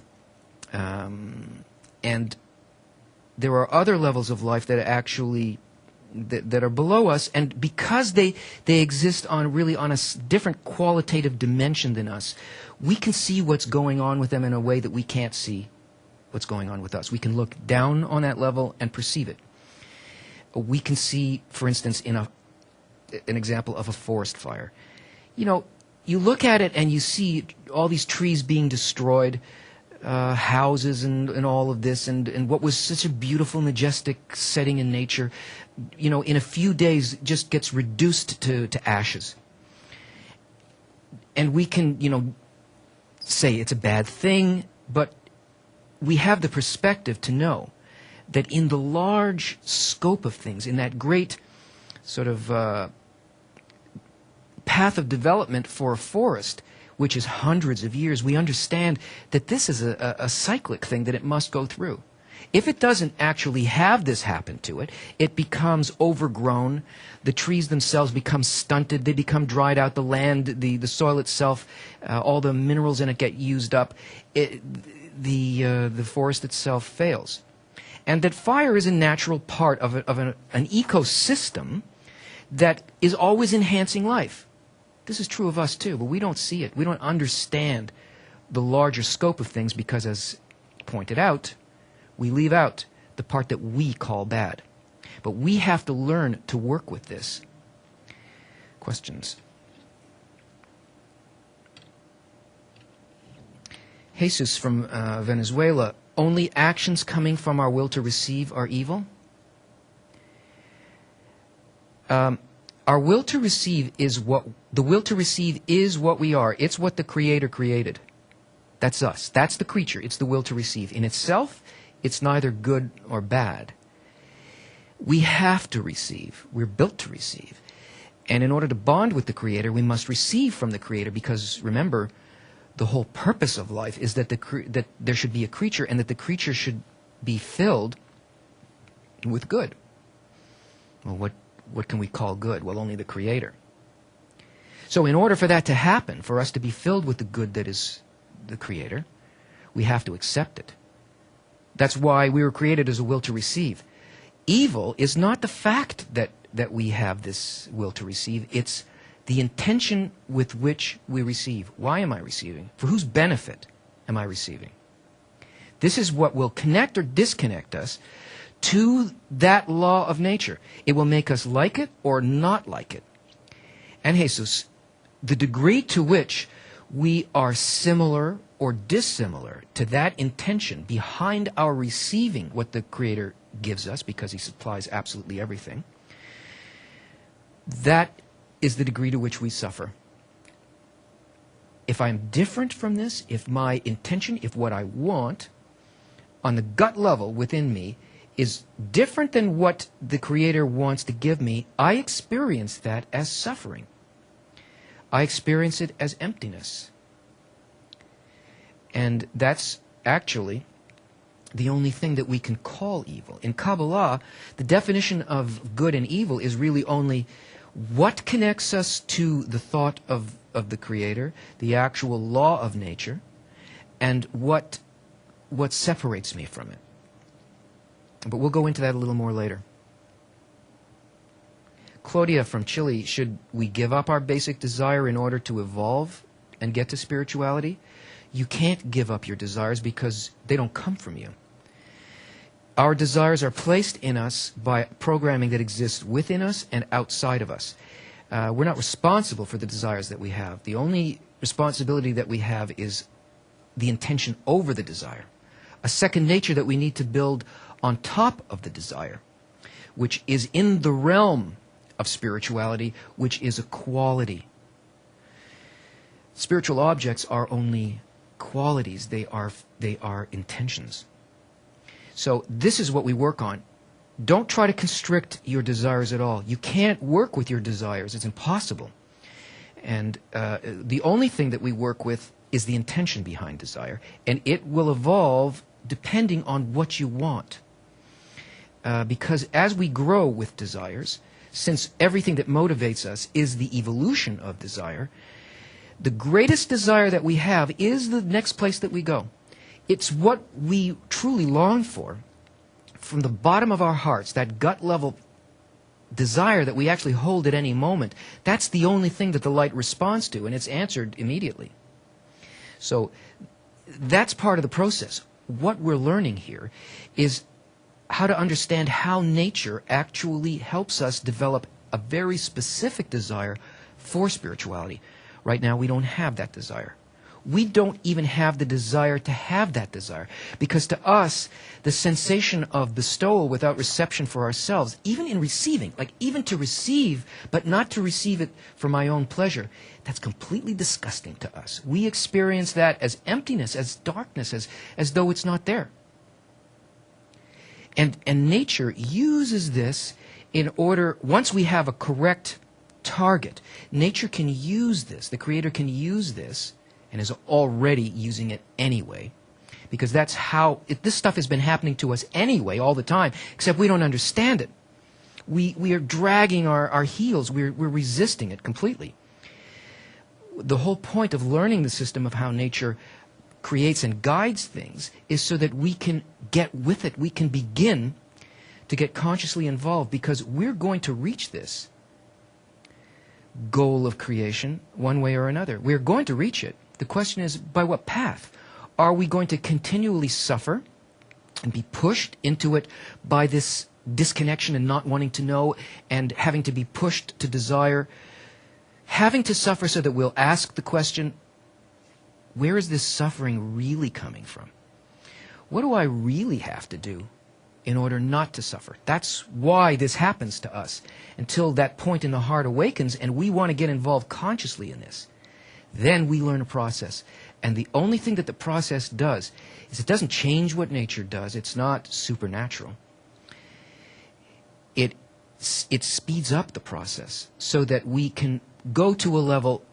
And there are other levels of life that actually that are below us, and because they exist on a different qualitative dimension than us, we can see what's going on with them in a way that we can't see what's going on with us. We can look down on that level and perceive it. We can see, for instance, in an example of a forest fire. You look at it and you see all these trees being destroyed, houses and all of this, and what was such a beautiful, majestic setting in nature, in a few days just gets reduced to ashes. And we can, say it's a bad thing, but we have the perspective to know that in the large scope of things, in that great sort of path of development for a forest, which is hundreds of years, we understand that this is a cyclic thing that it must go through. If it doesn't actually have this happen to it, it becomes overgrown. The trees themselves become stunted. They become dried out. The land, the soil itself, all the minerals in it get used up. The forest itself fails. And that fire is a natural part of an ecosystem that is always enhancing life. This is true of us too, but we don't see it. We don't understand the larger scope of things because, as pointed out, we leave out the part that we call bad. But we have to learn to work with this. Questions? Jesus from Venezuela. Only actions coming from our will to receive are evil? Our will to receive is what we are. It's what the Creator created. That's us. That's the creature. It's the will to receive. In itself, it's neither good or bad. We have to receive. We're built to receive. And in order to bond with the Creator, we must receive from the Creator, because remember, the whole purpose of life is that that there should be a creature, and that the creature should be filled with good. Well, what can we call good? Well, only the Creator. So in order for that to happen, for us to be filled with the good that is the Creator, we have to accept it. That's why we were created as a will to receive. Evil is not the fact that we have this will to receive. It's the intention with which we receive. Why am I receiving? For whose benefit am I receiving? This is what will connect or disconnect us to that law of nature. It will make us like it or not like it. And Jesus, the degree to which we are similar or dissimilar to that intention behind our receiving what the Creator gives us, because He supplies absolutely everything, that is the degree to which we suffer. If I'm different from this, if my intention, if what I want on the gut level within me is different than what the Creator wants to give me, I experience that as suffering. I experience it as emptiness. And that's actually the only thing that we can call evil. In Kabbalah, the definition of good and evil is really only what connects us to the thought of the Creator, the actual law of nature, and what separates me from it. But we'll go into that a little more later. Claudia from Chile, should we give up our basic desire in order to evolve and get to spirituality? You can't give up your desires because they don't come from you. Our desires are placed in us by programming that exists within us and outside of us. We're not responsible for the desires that we have. The only responsibility that we have is the intention over the desire. A second nature that we need to build on top of the desire, which is in the realm of spirituality, which is a quality. Spiritual objects are only qualities. They are intentions. So this is what we work on. Don't try to constrict your desires at all. You can't work with your desires. It's impossible. And the only thing that we work with is the intention behind desire. And it will evolve depending on what you want. Because as we grow with desires, since everything that motivates us is the evolution of desire, the greatest desire that we have is the next place that we go. It's what we truly long for from the bottom of our hearts, that gut level desire that we actually hold at any moment. That's the only thing that the light responds to, and it's answered immediately. So that's part of the process. What we're learning here is how to understand how nature actually helps us develop a very specific desire for spirituality. Right now, we don't have that desire. We don't even have the desire to have that desire. Because to us, the sensation of bestowal without reception for ourselves, even in receiving, like even to receive, but not to receive it for my own pleasure, that's completely disgusting to us. We experience that as emptiness, as darkness, as though it's not there. And nature uses this in order, once we have a correct target, nature can use this, the Creator can use this, and is already using it anyway, because that's how this stuff has been happening to us anyway all the time, except we don't understand it. We are dragging our heels. We're resisting it completely. The whole point of learning the system of how nature creates and guides things is so that we can get with it. We can begin to get consciously involved, because we're going to reach this goal of creation one way or another. We're going to reach it. The question is, by what path? Are we going to continually suffer and be pushed into it by this disconnection and not wanting to know, and having to be pushed to desire, having to suffer so that we'll ask the question, where is this suffering really coming from? What do I really have to do in order not to suffer? That's why this happens to us, until that point in the heart awakens and we want to get involved consciously in this. Then we learn a process. And the only thing that the process does is it doesn't change what nature does. It's not supernatural. It speeds up the process so that we can go to a level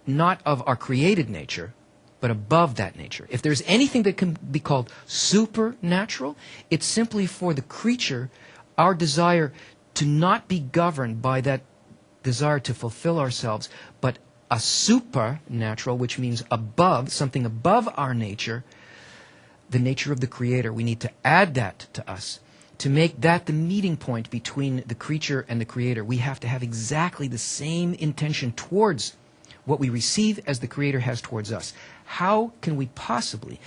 not of our created nature, but above that nature. If there's anything that can be called supernatural, it's simply for the creature, our desire to not be governed by that desire to fulfill ourselves, but a supernatural, which means above, something above our nature, the nature of the Creator. We need to add that to us. To make that the meeting point between the creature and the Creator, we have to have exactly the same intention towards what we receive as the Creator has towards us. How can we possibly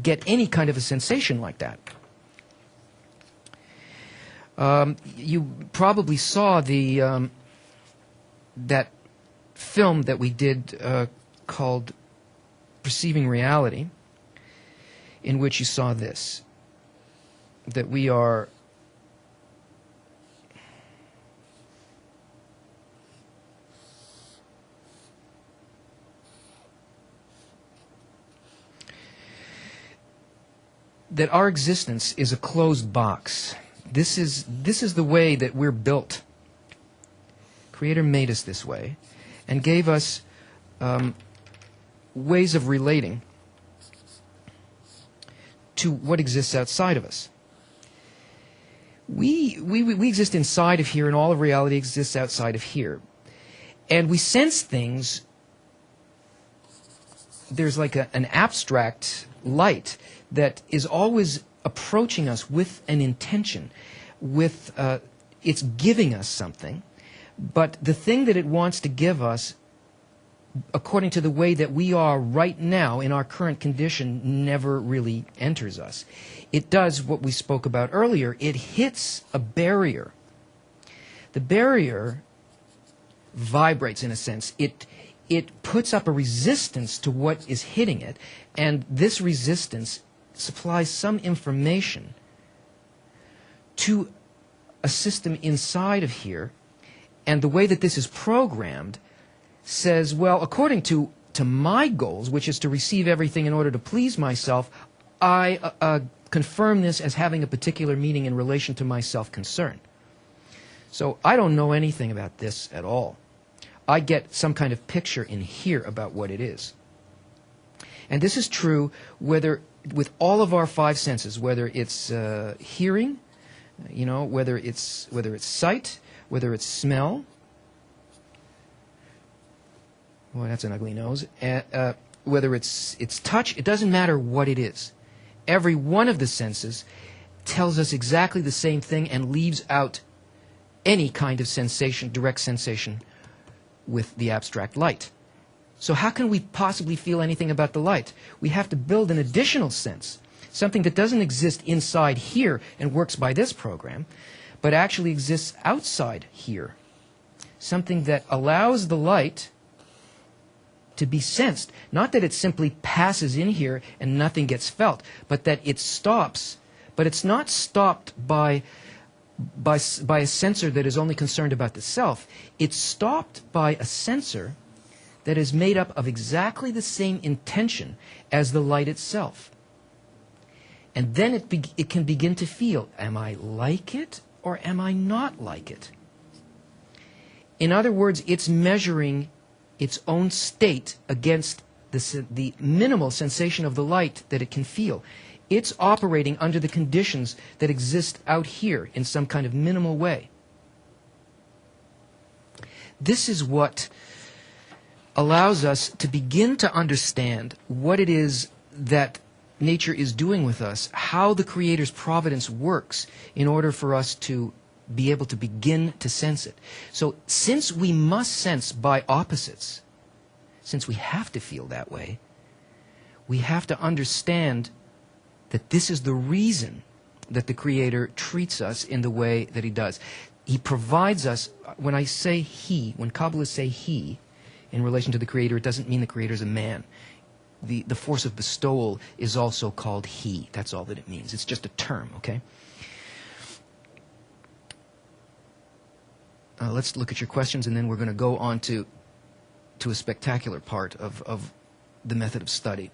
get any kind of a sensation like that? You probably saw that film that we did called Perceiving Reality, in which you saw this, that we are that our existence is a closed box. This is the way that we're built. Creator made us this way and gave us ways of relating to what exists outside of us. We exist inside of here, and all of reality exists outside of here. And we sense things. There's like an abstract light that is always approaching us with an intention, it's giving us something, but the thing that it wants to give us, according to the way that we are right now in our current condition, never really enters us. It does what we spoke about earlier. It hits a barrier. The barrier vibrates, in a sense. It puts up a resistance to what is hitting it, and this resistance supplies some information to a system inside of here, and the way that this is programmed says, well, according to my goals, which is to receive everything in order to please myself, I confirm this as having a particular meaning in relation to my self-concern. So I don't know anything about this at all. I get some kind of picture in here about what it is. And this is true whether with all of our five senses, whether it's hearing, whether it's sight, whether it's smell. Well, that's an ugly nose. Whether it's touch, it doesn't matter what it is. Every one of the senses tells us exactly the same thing and leaves out any kind of sensation, direct sensation, with the abstract light. So how can we possibly feel anything about the light? We have to build an additional sense, something that doesn't exist inside here and works by this program, but actually exists outside here. Something that allows the light to be sensed. Not that it simply passes in here and nothing gets felt, but that it stops. But it's not stopped by a sensor that is only concerned about the self. It's stopped by a sensor that is made up of exactly the same intention as the light itself. And then it can begin to feel, am I like it or am I not like it? In other words, it's measuring its own state against the minimal sensation of the light that it can feel. It's operating under the conditions that exist out here in some kind of minimal way. This is what allows us to begin to understand what it is that nature is doing with us, how the Creator's providence works in order for us to be able to begin to sense it. So since we must sense by opposites, since we have to feel that way, we have to understand that this is the reason that the Creator treats us in the way that He does. He provides us, when I say He, when Kabbalists say He, in relation to the Creator, it doesn't mean the Creator is a man. The force of bestowal is also called He. That's all that it means. It's just a term, okay? Let's look at your questions, and then we're going to go on to a spectacular part of the method of study.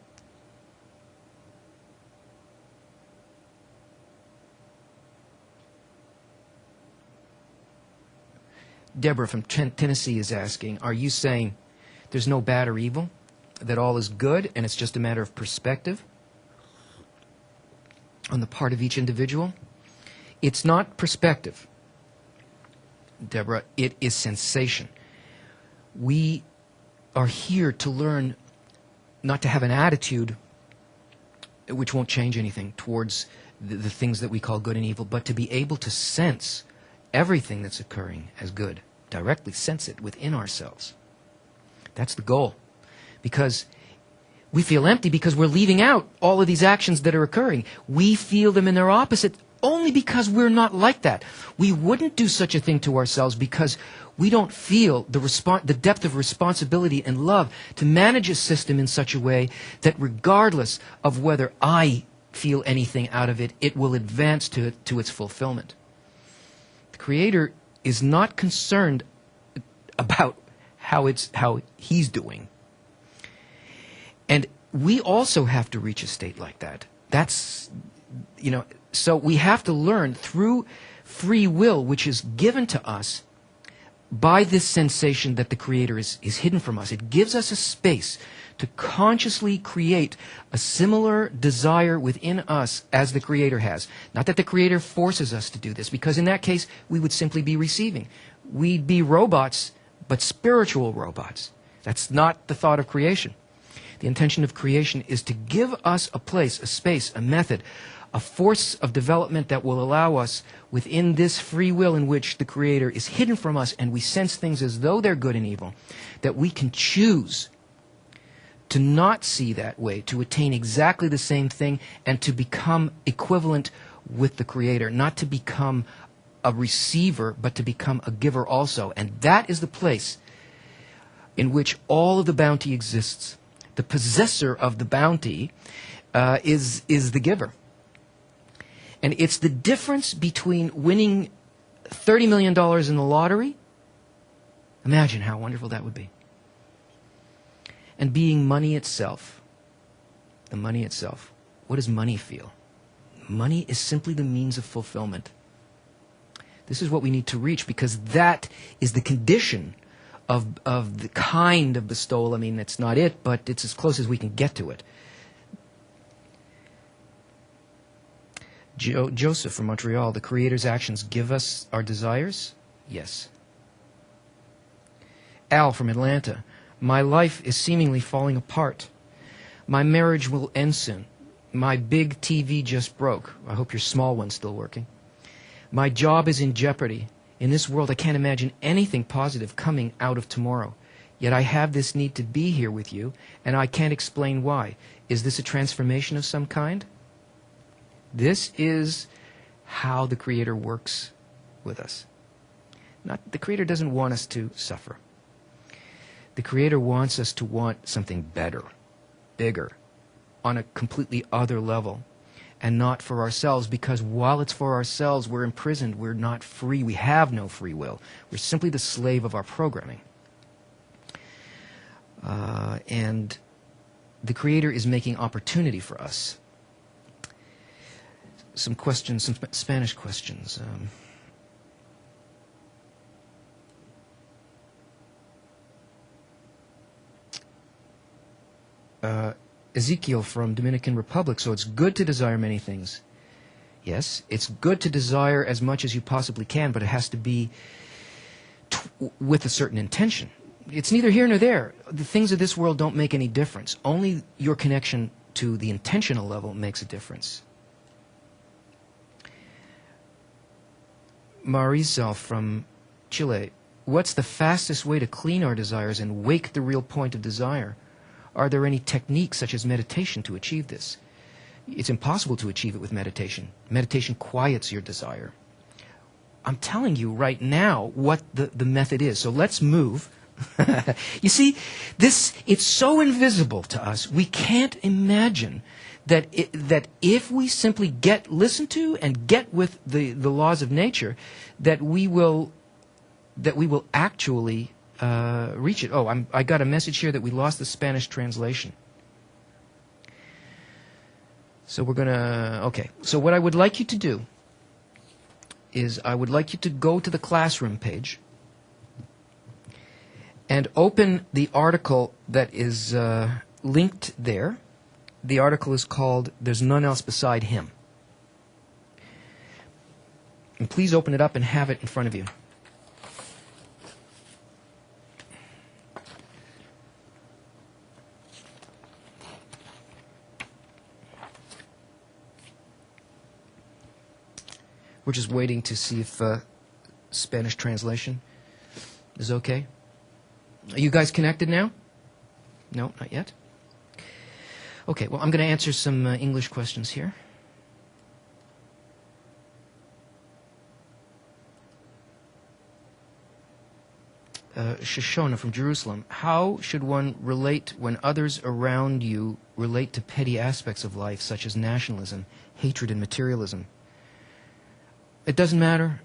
Deborah from Tennessee is asking, are you saying there's no bad or evil? That all is good and it's just a matter of perspective on the part of each individual? It's not perspective, Deborah. It is sensation. We are here to learn not to have an attitude which won't change anything towards the things that we call good and evil, but to be able to sense everything that's occurring as good, directly sense it within ourselves. That's the goal. Because we feel empty because we're leaving out all of these actions that are occurring. We feel them in their opposite only because we're not like that. We wouldn't do such a thing to ourselves because we don't feel the depth of responsibility and love to manage a system in such a way that regardless of whether I feel anything out of it, it will advance to its fulfillment. The Creator is not concerned about how He's doing. And we also have to reach a state like that. So we have to learn through free will, which is given to us by this sensation that the Creator is hidden from us. It gives us a space to consciously create a similar desire within us as the Creator has. Not that the Creator forces us to do this, because in that case, we would simply be receiving. We'd be robots, but spiritual robots. That's not the thought of creation. The intention of creation is to give us a place, a space, a method, a force of development that will allow us, within this free will in which the Creator is hidden from us and we sense things as though they're good and evil, that we can choose to not see that way, to attain exactly the same thing, and to become equivalent with the Creator, not to become a receiver, but to become a giver also. And that is the place in which all of the bounty exists. The possessor of the bounty is the giver. And it's the difference between winning $30 million in the lottery, imagine how wonderful that would be, and being money itself. The money itself. What does money feel? Money is simply the means of fulfillment. This is what we need to reach, because that is the condition of the kind of bestowal. I mean, it's not it, but it's as close as we can get to it. Joseph from Montreal, the Creator's actions give us our desires? Yes. Al from Atlanta, my life is seemingly falling apart. My marriage will end soon. My big TV just broke. I hope your small one's still working. My job is in jeopardy. In this world, I can't imagine anything positive coming out of tomorrow. Yet I have this need to be here with you, and I can't explain why. Is this a transformation of some kind? This is how the Creator works with us. The Creator doesn't want us to suffer. The Creator wants us to want something better, bigger, on a completely other level, and not for ourselves, because while it's for ourselves, we're imprisoned, we're not free, we have no free will. We're simply the slave of our programming. And the Creator is making opportunity for us. Some questions, some Spanish questions. Ezekiel from Dominican Republic, so it's good to desire many things. Yes, it's good to desire as much as you possibly can, but it has to be with a certain intention. It's neither here nor there. The things of this world don't make any difference. Only your connection to the intentional level makes a difference. Marisol from Chile, what's the fastest way to clean our desires and wake the real point of desire? Are there any techniques such as meditation to achieve this? It's impossible to achieve it with meditation. Meditation quiets your desire. I'm telling you right now what the method is. So let's move. You see, it's so invisible to us. We can't imagine that if we simply listen to and get with the laws of nature, that we will actually reach it. Oh, I got a message here that we lost the Spanish translation. So we're gonna, okay. So what I would like you to do is I would like you to go to the classroom page and open the article that is linked there. The article is called "There's None Else Beside Him." And please open it up and have it in front of you. We're just waiting to see if Spanish translation is okay. Are you guys connected now? No, not yet. Okay, well, I'm going to answer some English questions here. Shoshona from Jerusalem. How should one relate when others around you relate to petty aspects of life, such as nationalism, hatred, and materialism? It doesn't matter.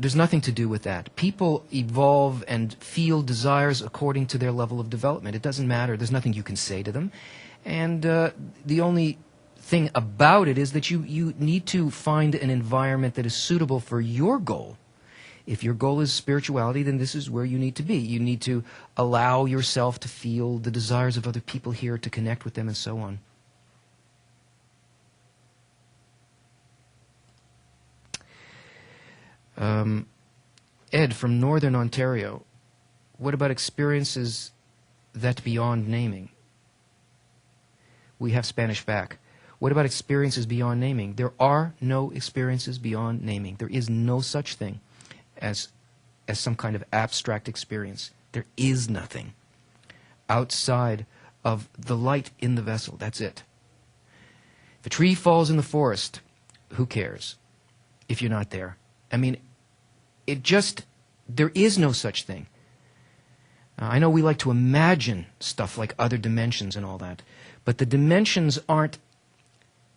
There's nothing to do with that. People evolve and feel desires according to their level of development. It doesn't matter. There's nothing you can say to them. And the only thing about it is that you need to find an environment that is suitable for your goal. If your goal is spirituality, then this is where you need to be. You need to allow yourself to feel the desires of other people here, to connect with them, and so on. Ed from Northern Ontario, what about experiences that beyond naming? We have Spanish back. What about experiences beyond naming? There are no experiences beyond naming. There is no such thing as some kind of abstract experience. There is nothing outside of the light in the vessel. That's it. If a tree falls in the forest, who cares if you're not there? I mean, there is no such thing. I know we like to imagine stuff like other dimensions and all that, but the dimensions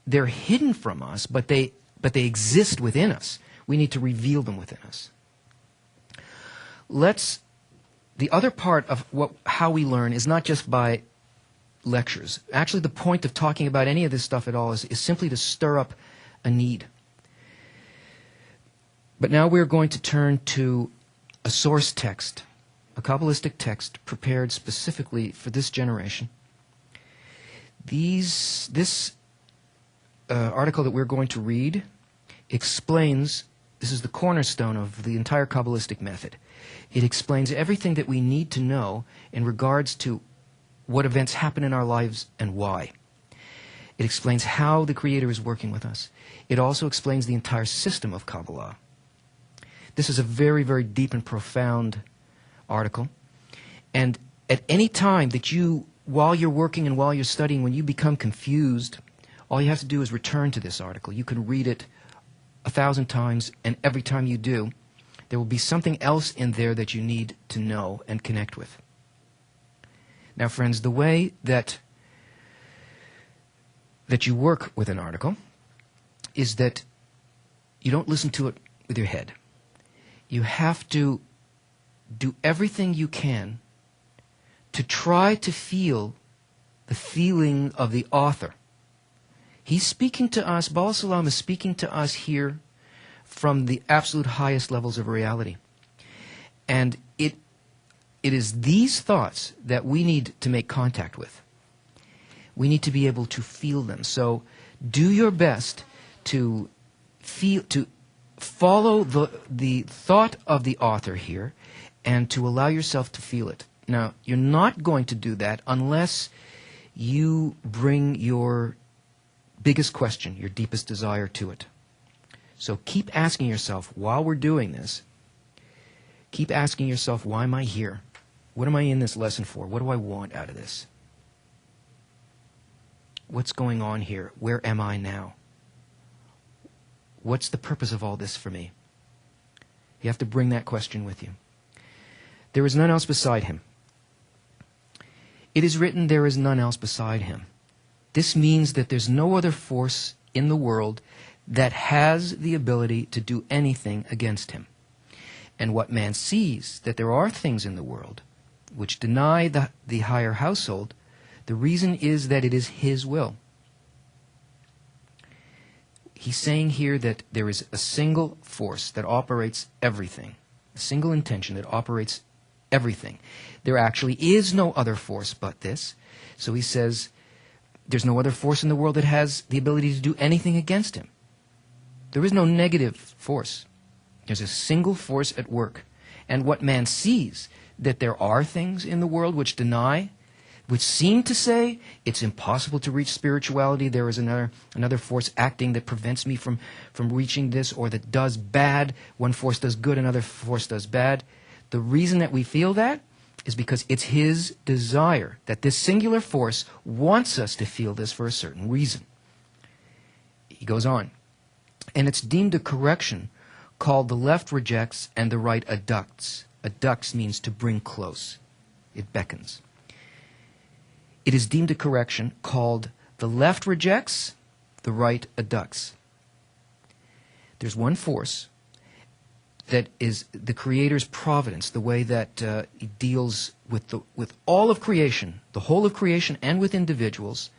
they're hidden from us, but they exist within us. We need to reveal them within us. The other part of how we learn is not just by lectures. Actually, the point of talking about any of this stuff at all is simply to stir up a need. But now we're going to turn to a source text, a Kabbalistic text prepared specifically for this generation. This article that we're going to read explains, this is the cornerstone of the entire Kabbalistic method. It explains everything that we need to know in regards to what events happen in our lives and why. It explains how the Creator is working with us. It also explains the entire system of Kabbalah. This is a very, very deep and profound article. And at any time that while you're working and while you're studying, when you become confused, all you have to do is return to this article. You can read it 1,000 times, and every time you do, there will be something else in there that you need to know and connect with. Now, friends, the way that you work with an article is that you don't listen to it with your head. You have to do everything you can to try to feel the feeling of the author. He's speaking to us, Baal Salam is speaking to us here from the absolute highest levels of reality. And it is these thoughts that we need to make contact with. We need to be able to feel them. So do your best to follow the thought of the author here and to allow yourself to feel it. Now, you're not going to do that unless you bring your biggest question, your deepest desire to it. So keep asking yourself, while we're doing this, keep asking yourself, why am I here? What am I in this lesson for? What do I want out of this? What's going on here? Where am I now? What's the purpose of all this for me? You have to bring that question with you. There is none else beside him. It is written, there is none else beside him. This means that there's no other force in the world that has the ability to do anything against him. And what man sees, that there are things in the world which deny the higher household, the reason is that it is his will. He's saying here that there is a single force that operates everything, a single intention that operates everything. There actually is no other force but this. So he says there's no other force in the world that has the ability to do anything against him. There is no negative force. There's a single force at work. And what man sees, that there are things in the world which deny, which seem to say it's impossible to reach spirituality. There is another force acting that prevents me from reaching this, or that does bad. One force does good, another force does bad. The reason that we feel that is because it's his desire, that this singular force wants us to feel this for a certain reason. He goes on. And it's deemed a correction called the left rejects and the right adducts. Adducts means to bring close. It beckons. It is deemed a correction called the left rejects, the right adducts. There's one force that is the Creator's providence, the way that he deals with all of creation, the whole of creation, and with individuals.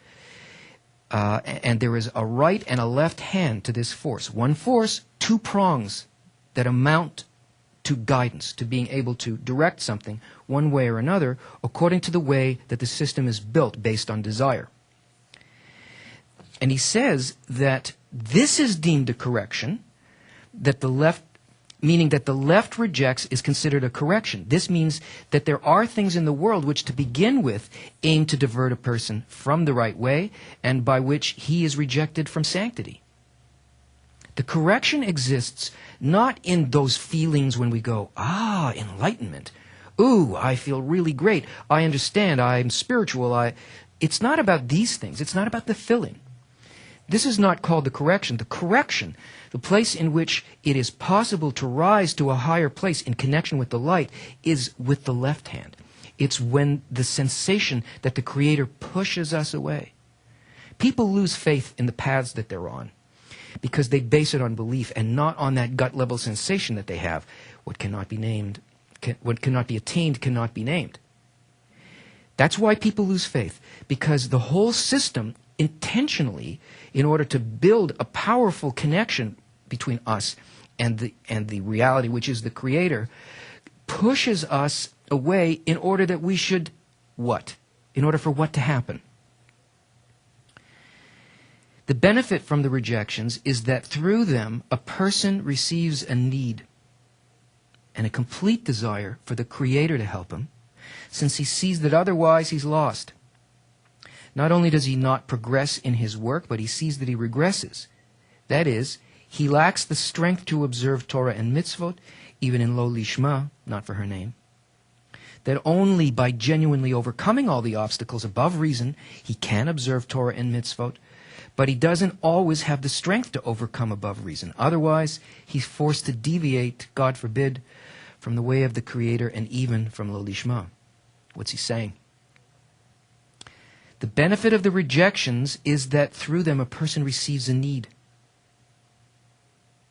And there is a right and a left hand to this force. One force, two prongs that amount to guidance, to being able to direct something one way or another according to the way that the system is built based on desire. And he says that this is deemed a correction, that the left, meaning that the left rejects is considered a correction. This means that there are things in the world which to begin with aim to divert a person from the right way, and by which he is rejected from sanctity. The correction exists not in those feelings when we go, enlightenment. Ooh, I feel really great. I understand. I'm spiritual. It's not about these things. It's not about the filling. This is not called the correction. The correction, the place in which it is possible to rise to a higher place in connection with the light, is with the left hand. It's when the sensation that the Creator pushes us away. People lose faith in the paths that they're on because they base it on belief and not on that gut level sensation that they have. What cannot be named, what cannot be attained cannot be named. That's why people lose faith, because the whole system intentionally, in order to build a powerful connection between us and the reality which is the Creator, pushes us away in order that we should what? In order for what to happen? The benefit from the rejections is that through them a person receives a need and a complete desire for the Creator to help him, since he sees that otherwise he's lost. Not only does he not progress in his work, but he sees that he regresses. That is, he lacks the strength to observe Torah and mitzvot, even in lo lishma, not for her name. That only by genuinely overcoming all the obstacles above reason, he can observe Torah and mitzvot, but he doesn't always have the strength to overcome above reason. Otherwise, he's forced to deviate, God forbid, from the way of the Creator and even from lo lishma. What's he saying? The benefit of the rejections is that through them a person receives a need.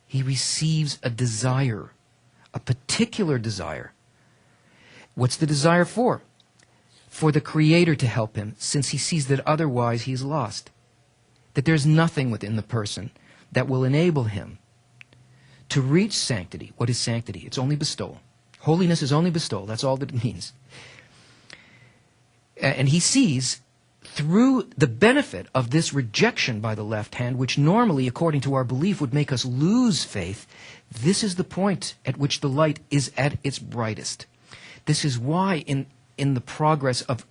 He receives a desire, a particular desire. What's the desire for? For the Creator to help him, since he sees that otherwise he's lost. That there's nothing within the person that will enable him to reach sanctity. What is sanctity? It's only bestowal. Holiness is only bestowal. That's all that it means. And he sees through the benefit of this rejection by the left hand, which normally, according to our belief, would make us lose faith, this is the point at which the light is at its brightest. This is why in the progress of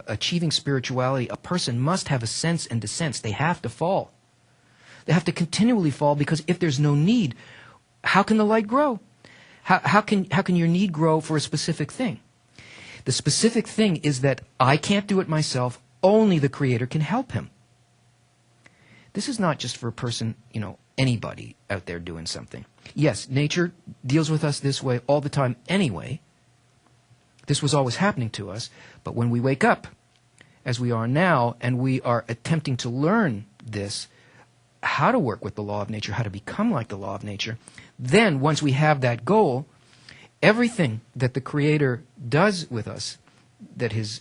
achieving spirituality, a person must have ascents and descents. They have to fall. They have to continually fall, because if there's no need, how can the light grow? How can your need grow for a specific thing? The specific thing is that I can't do it myself. Only the Creator can help him. This is not just for a person, anybody out there doing something. Yes, nature deals with us this way all the time anyway. This was always happening to us. But when we wake up, as we are now, and we are attempting to learn this, how to work with the law of nature, how to become like the law of nature, then once we have that goal, everything that the Creator does with us, that His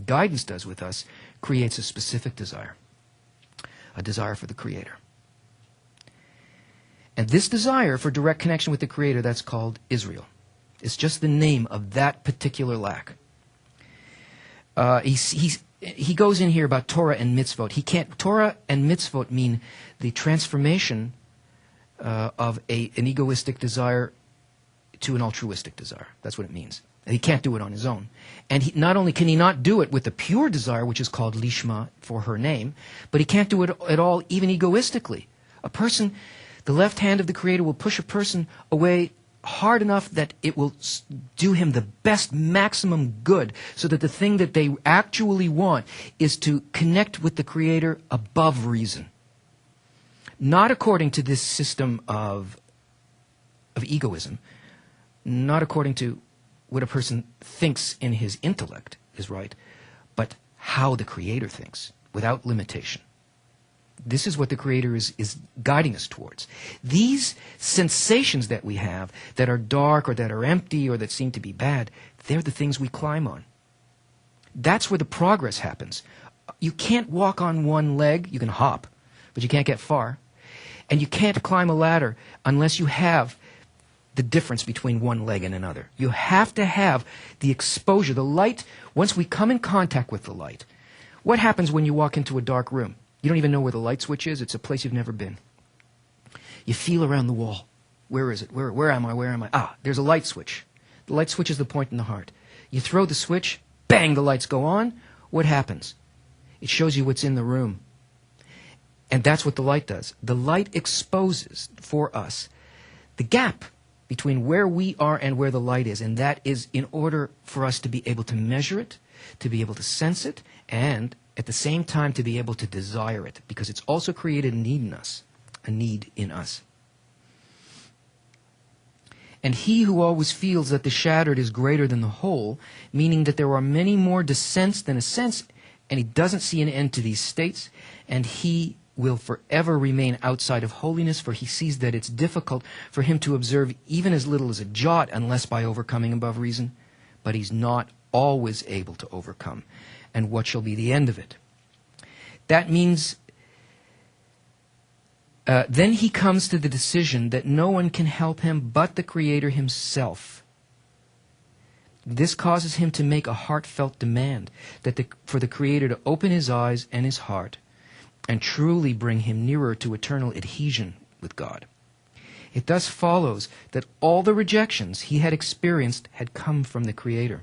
guidance does with us, creates a specific desire. A desire for the Creator. And this desire for direct connection with the Creator, that's called Israel. It's just the name of that particular lack. He goes in here about Torah and mitzvot. Torah and mitzvot mean the transformation of an egoistic desire to an altruistic desire. That's what it means. He can't do it on his own. And not only can he not do it with a pure desire, which is called lishma, for her name, but he can't do it at all even egoistically. The left hand of the Creator will push a person away hard enough that it will do him the best maximum good, so that the thing that they actually want is to connect with the Creator above reason. Not according to this system of egoism, not according to what a person thinks in his intellect is right, but how the Creator thinks, without limitation. This is what the Creator is guiding us towards. These sensations that we have, that are dark or that are empty or that seem to be bad, they're the things we climb on. That's where the progress happens. You can't walk on one leg. You can hop, but you can't get far. And you can't climb a ladder unless you have the difference between one leg and another. You have to have the exposure, the light. Once we come in contact with the light, what happens when you walk into a dark room? You don't even know where the light switch is. It's a place you've never been. You feel around the wall. Where is it? Where am I? Where am I? Ah, there's a light switch. The light switch is the point in the heart. You throw the switch, bang, the lights go on. What happens? It shows you what's in the room. And that's what the light does. The light exposes for us the gap between where we are and where the light is. And that is in order for us to be able to measure it, to be able to sense it, and at the same time to be able to desire it, because it's also created a need in us. And he who always feels that the shattered is greater than the whole, meaning that there are many more descents than ascents, and he doesn't see an end to these states, and he will forever remain outside of holiness, for he sees that it's difficult for him to observe even as little as a jot unless by overcoming above reason. But he's not always able to overcome. And what shall be the end of it? That means then he comes to the decision that no one can help him but the Creator himself. This causes him to make a heartfelt demand for the Creator to open his eyes and his heart and truly bring him nearer to eternal adhesion with God. It thus follows that all the rejections he had experienced had come from the Creator.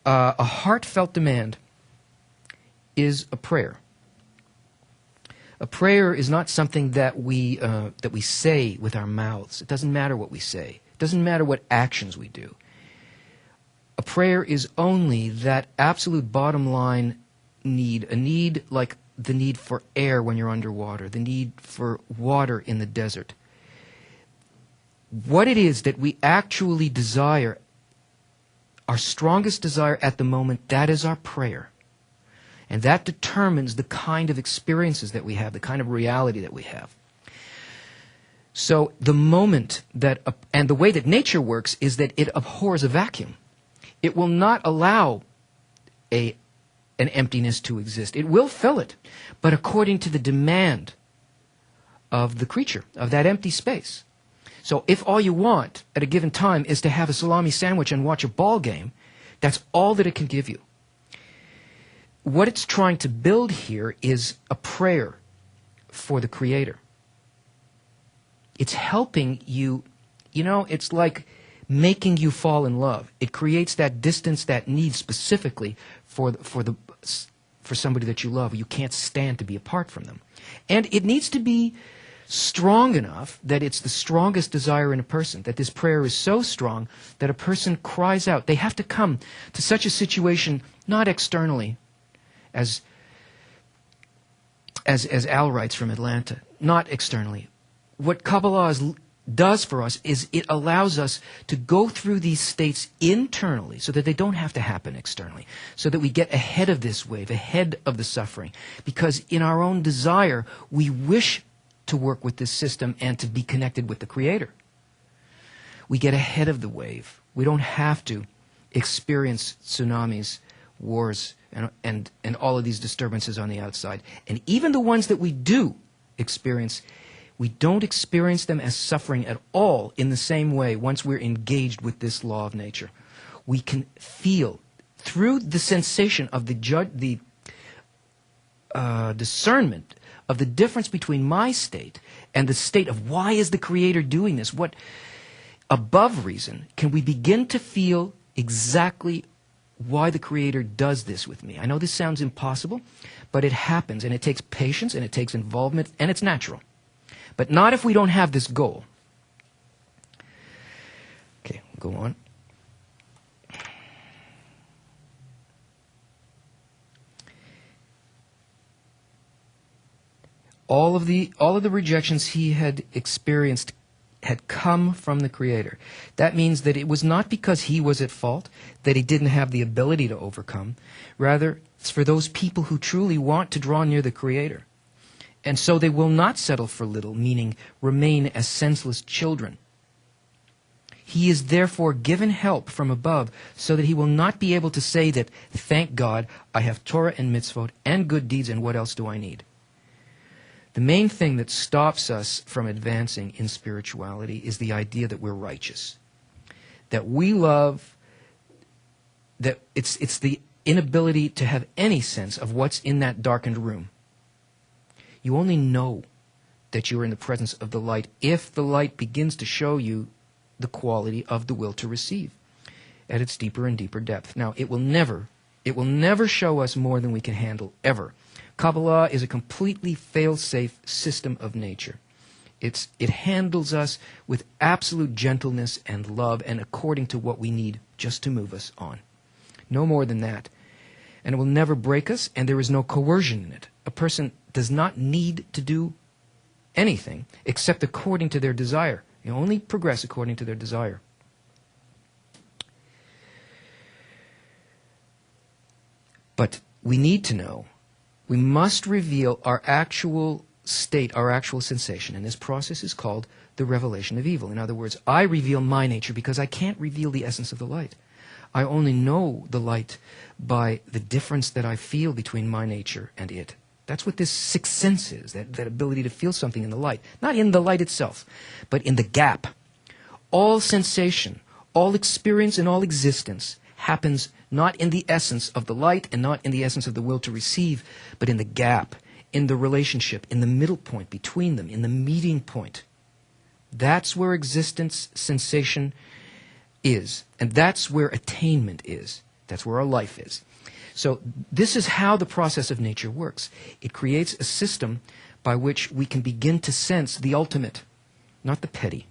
A heartfelt demand is a prayer. A prayer is not something that we say with our mouths. It doesn't matter what we say. It doesn't matter what actions we do. A prayer is only that absolute bottom line need, a need like the need for air when you're underwater, the need for water in the desert. What it is that we actually desire, our strongest desire at the moment, that is our prayer. And that determines the kind of experiences that we have, the kind of reality that we have. So the moment that, and the way that nature works is that it abhors a vacuum. It will not allow an emptiness to exist. It will fill it, but according to the demand of the creature, of that empty space. So if all you want at a given time is to have a salami sandwich and watch a ball game, that's all that it can give you. what it's trying to build here is a prayer for the Creator. It's helping you, it's like making you fall in love. It creates that distance, that need specifically for somebody that you love. You can't stand to be apart from them. And it needs to be strong enough that it's the strongest desire in a person, that this prayer is so strong that a person cries out. They have to come to such a situation, not externally, as Al writes from Atlanta, not externally. What Kabbalah does for us is it allows us to go through these states internally so that they don't have to happen externally, so that we get ahead of this wave, ahead of the suffering. Because in our own desire, we wish to work with this system and to be connected with the Creator. We get ahead of the wave. We don't have to experience tsunamis, wars, and all of these disturbances on the outside. And even the ones that we do experience, we don't experience them as suffering at all in the same way once we're engaged with this law of nature. We can feel through the sensation of the discernment of the difference between my state and the state of why is the Creator doing this? What above reason can we begin to feel exactly why the Creator does this with me? I know this sounds impossible, but it happens, and it takes patience, and it takes involvement, and it's natural. But not if we don't have this goal. Okay, we'll go on. All of the rejections he had experienced had come from the Creator. That means that it was not because he was at fault, that he didn't have the ability to overcome. Rather, it's for those people who truly want to draw near the Creator. And so they will not settle for little, meaning remain as senseless children. He is therefore given help from above so that he will not be able to say that, thank God, I have Torah and mitzvot and good deeds, and what else do I need? The main thing that stops us from advancing in spirituality is the idea that we're righteous, that we love, that it's the inability to have any sense of what's in that darkened room. You only know that you are in the presence of the light if the light begins to show you the quality of the will to receive at its deeper and deeper depth. Now, it will never show us more than we can handle, ever. Kabbalah is a completely fail-safe system of nature. It handles us with absolute gentleness and love and according to what we need just to move us on. No more than that. And it will never break us, and there is no coercion in it. A person does not need to do anything except according to their desire. They only progress according to their desire. But we need to know, we must reveal our actual state, our actual sensation, and this process is called the revelation of evil. In other words, I reveal my nature because I can't reveal the essence of the light. I only know the light by the difference that I feel between my nature and it. That's what this sixth sense is, that ability to feel something in the light. Not in the light itself, but in the gap. All sensation, all experience, and all existence happens not in the essence of the light and not in the essence of the will to receive, but in the gap, in the relationship, in the middle point between them, in the meeting point. That's where existence, sensation is. And that's where attainment is. That's where our life is. So this is how the process of nature works. It creates a system by which we can begin to sense the ultimate, not the petty.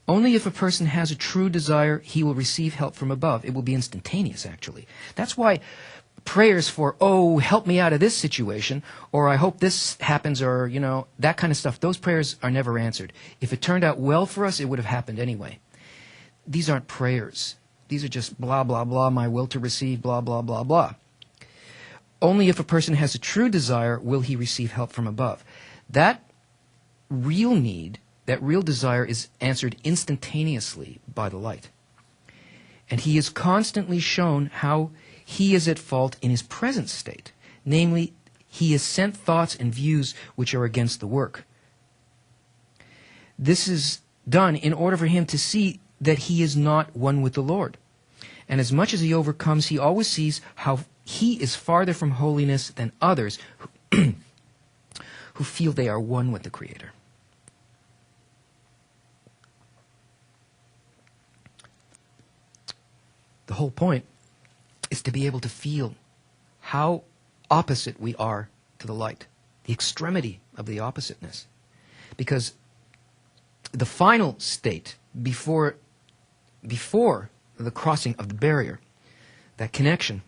Only if a person has a true desire, he will receive help from above. It will be instantaneous, actually. That's why prayers for, oh, help me out of this situation, or I hope this happens, or, that kind of stuff, those prayers are never answered. If it turned out well for us, it would have happened anyway. These aren't prayers. These are just blah, blah, blah, my will to receive, blah, blah, blah, blah. Only if a person has a true desire will he receive help from above. That real need, that real desire is answered instantaneously by the light. And he is constantly shown how he is at fault in his present state. Namely, he has sent thoughts and views which are against the work. This is done in order for him to see that he is not one with the Lord. And as much as he overcomes, he always sees how he is farther from holiness than others who feel they are one with the Creator. The whole point is to be able to feel how opposite we are to the light, the extremity of the oppositeness. Because the final state before the crossing of the barrier, that connection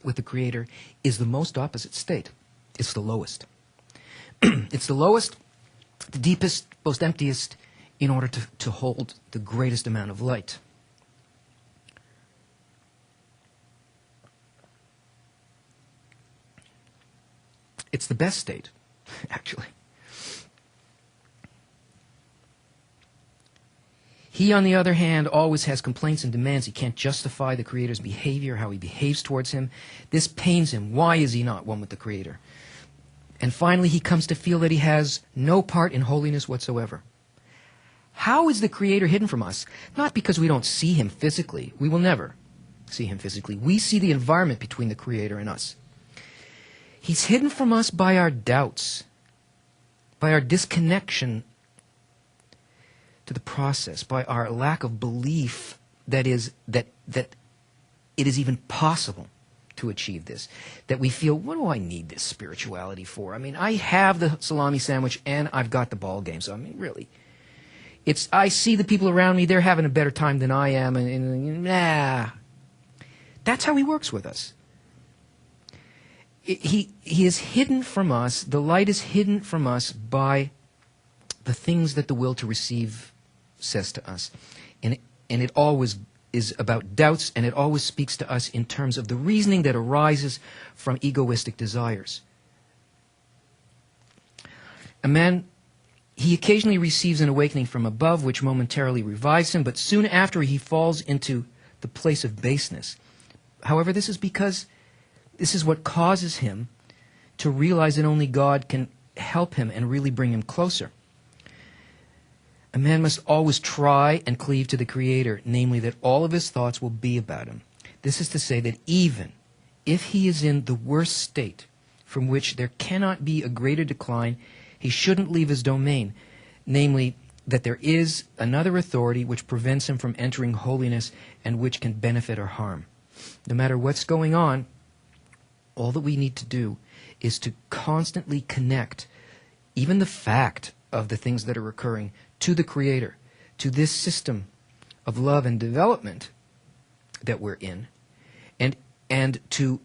with the Creator, is the most opposite state. It's the lowest. It's the lowest, the deepest, most emptiest, in order to hold the greatest amount of light. It's the best state, actually. He, on the other hand, always has complaints and demands. He can't justify the Creator's behavior, how he behaves towards him. This pains him. Why is he not one with the Creator? And finally, he comes to feel that he has no part in holiness whatsoever. How is the Creator hidden from us? Not because we don't see him physically. We will never see him physically. We see the environment between the Creator and us. He's hidden from us by our doubts, by our disconnection to the process, by our lack of belief that it is even possible to achieve this. That we feel, what do I need this spirituality for? I mean, I have the salami sandwich and I've got the ball game. So I mean, really, I see the people around me, they're having a better time than I am, and that's how he works with us. He is hidden from us, the light is hidden from us by the things that the will to receive says to us. And it always is about doubts, and it always speaks to us in terms of the reasoning that arises from egoistic desires. A man, he occasionally receives an awakening from above, which momentarily revives him, but soon after he falls into the place of baseness. However, this is because this is what causes him to realize that only God can help him and really bring him closer. A man must always try and cleave to the Creator, namely that all of his thoughts will be about him. This is to say that even if he is in the worst state, from which there cannot be a greater decline, he shouldn't leave his domain, namely that there is another authority which prevents him from entering holiness and which can benefit or harm. No matter what's going on, all that we need to do is to constantly connect even the fact of the things that are occurring to the Creator, to this system of love and development that we're in, and to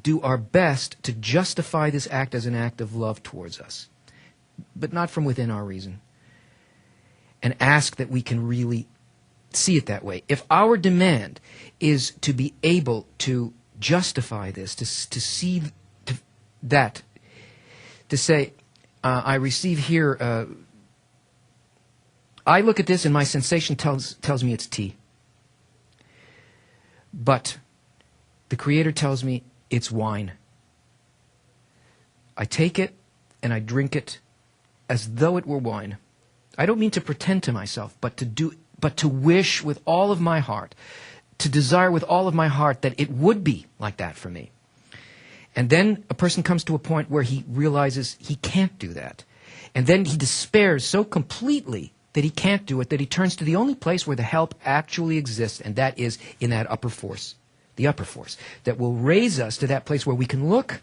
do our best to justify this act as an act of love towards us, but not from within our reason, and ask that we can really see it that way. If our demand is to be able to justify this, to see that, to say, I receive here, I look at this and my sensation tells me it's tea. But the Creator tells me it's wine. I take it and I drink it as though it were wine. I don't mean to pretend to myself, but to wish with all of my heart, to desire with all of my heart that it would be like that for me. And then a person comes to a point where he realizes he can't do that. And then he despairs so completely that he can't do it, that he turns to the only place where the help actually exists, and that is in that upper force, the upper force, that will raise us to that place where we can look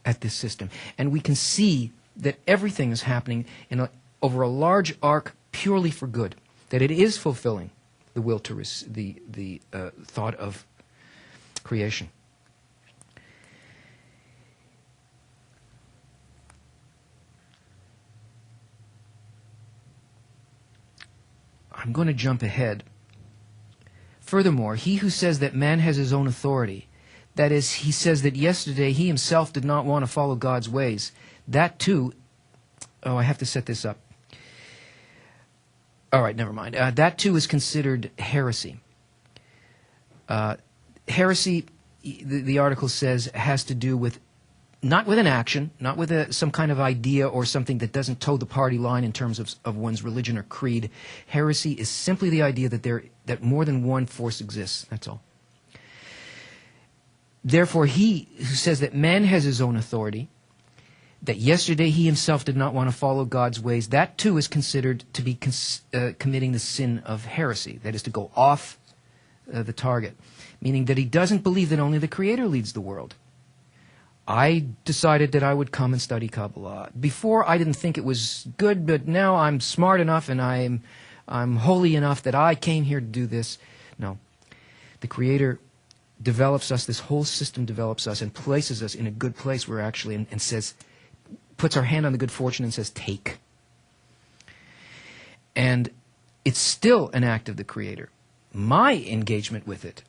at this system, and we can see that everything is happening over a large arc purely for good, that it is fulfilling the will to the thought of creation. I'm going to jump ahead. Furthermore, he who says that man has his own authority, that is, he says that yesterday he himself did not want to follow God's ways, that too, I have to set this up. All right, never mind. That too is considered heresy. Heresy, the article says, has to do with not with an action, not with some kind of idea or something that doesn't toe the party line in terms of one's religion or creed. Heresy is simply the idea that more than one force exists. That's all. Therefore, he who says that man has his own authority, that yesterday he himself did not want to follow God's ways, that too is considered to be committing the sin of heresy. That is to go off the target, meaning that he doesn't believe that only the Creator leads the world. I decided that I would come and study Kabbalah. Before, I didn't think it was good, but now I'm smart enough and I'm holy enough that I came here to do this. No. The Creator develops us, this whole system develops us and places us in a good place where actually, and says, puts our hand on the good fortune and says, take. And it's still an act of the Creator. My engagement with it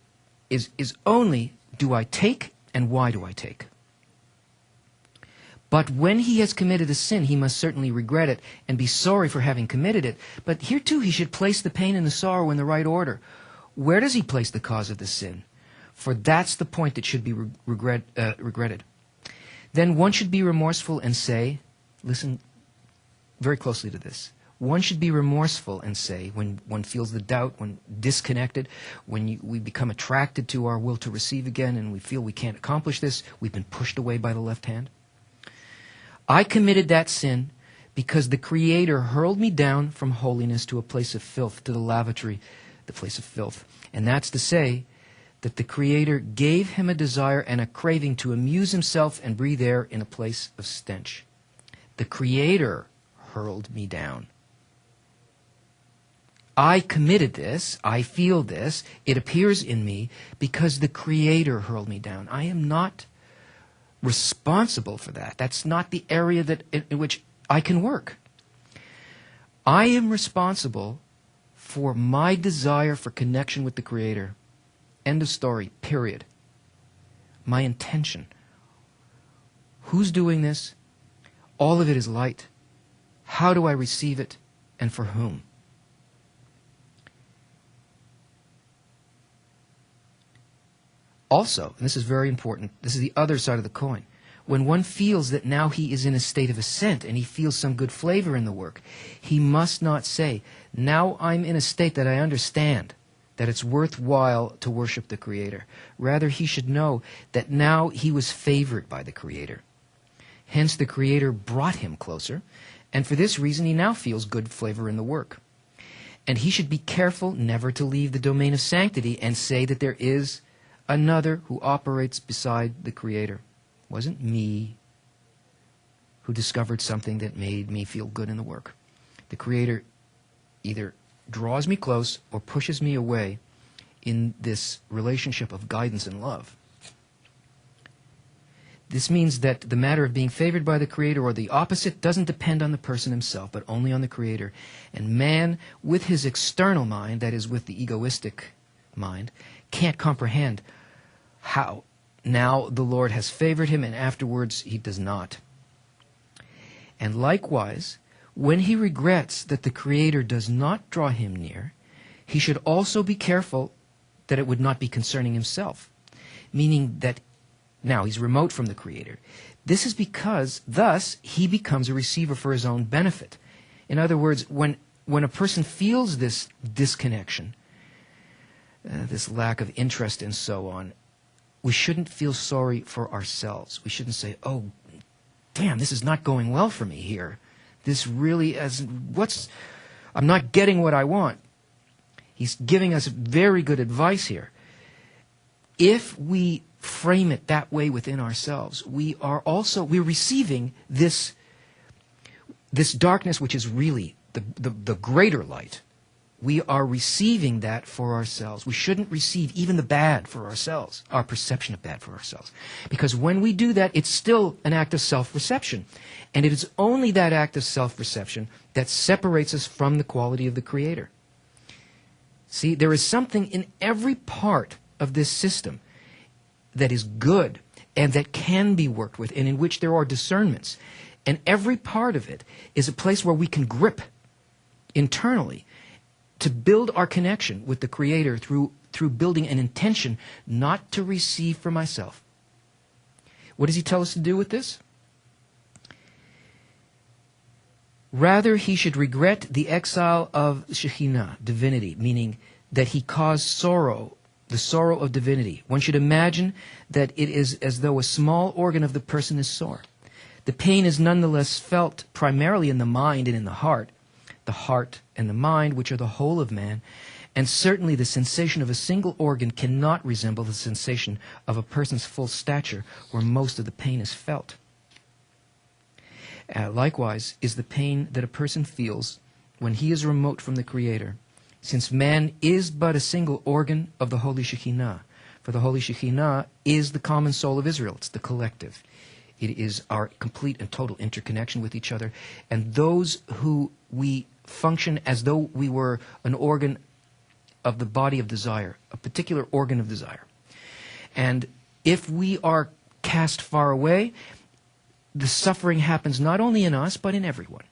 is only, do I take and why do I take? But when he has committed a sin, he must certainly regret it and be sorry for having committed it. But here too, he should place the pain and the sorrow in the right order. Where does he place the cause of the sin? For that's the point that should be regretted. Then one should be remorseful and say, listen very closely to this. One should be remorseful and say, when one feels the doubt, when disconnected, when we become attracted to our will to receive again and we feel we can't accomplish this, we've been pushed away by the left hand. I committed that sin because the Creator hurled me down from holiness to a place of filth, to the lavatory, the place of filth. And that's to say that the Creator gave him a desire and a craving to amuse himself and breathe air in a place of stench. The Creator hurled me down. I committed this, I feel this, it appears in me because the Creator hurled me down. I am not responsible for that. That's not the area in which I can work. I am responsible for my desire for connection with the Creator. End of story, period. My intention. Who's doing this? All of it is light. How do I receive it and for whom? Also, and this is very important, this is the other side of the coin. When one feels that now he is in a state of ascent and he feels some good flavor in the work, he must not say, now I'm in a state that I understand that it's worthwhile to worship the Creator. Rather, he should know that now he was favored by the Creator. Hence, the Creator brought him closer, and for this reason he now feels good flavor in the work. And he should be careful never to leave the domain of sanctity and say that there is another who operates beside the Creator. It wasn't me who discovered something that made me feel good in the work. The Creator either draws me close or pushes me away in this relationship of guidance and love. This means that the matter of being favored by the Creator or the opposite doesn't depend on the person himself, but only on the Creator. And man, with his external mind, that is, with the egoistic mind, can't comprehend how now the Lord has favored him and afterwards he does not. And likewise, when he regrets that the Creator does not draw him near, he should also be careful that it would not be concerning himself, meaning that now he's remote from the Creator. This is because thus he becomes a receiver for his own benefit. In other words, when a person feels this disconnection, this lack of interest and so on, we shouldn't feel sorry for ourselves. We shouldn't say, oh, damn, this is not going well for me here. This really I'm not getting what I want. He's giving us very good advice here. If we frame it that way within ourselves, we're receiving this darkness, which is really the greater light. We are receiving that for ourselves. We shouldn't receive even the bad for ourselves, our perception of bad for ourselves. Because when we do that, it's still an act of self-reception. And it is only that act of self-reception that separates us from the quality of the Creator. See, there is something in every part of this system that is good and that can be worked with and in which there are discernments. And every part of it is a place where we can grip internally to build our connection with the Creator through building an intention not to receive for myself. What does he tell us to do with this? Rather, he should regret the exile of Shekhinah, divinity, meaning that he caused sorrow, the sorrow of divinity. One should imagine that it is as though a small organ of the person is sore. The pain is nonetheless felt primarily in the mind and in the heart and the mind, which are the whole of man, and certainly the sensation of a single organ cannot resemble the sensation of a person's full stature, where most of the pain is felt. Likewise is the pain that a person feels when he is remote from the Creator, since man is but a single organ of the Holy Shekhinah. For the Holy Shekhinah is the common soul of Israel. It's the collective. It is our complete and total interconnection with each other. And those who we function as though we were an organ of the body of desire, a particular organ of desire. And if we are cast far away, the suffering happens not only in us, but in everyone.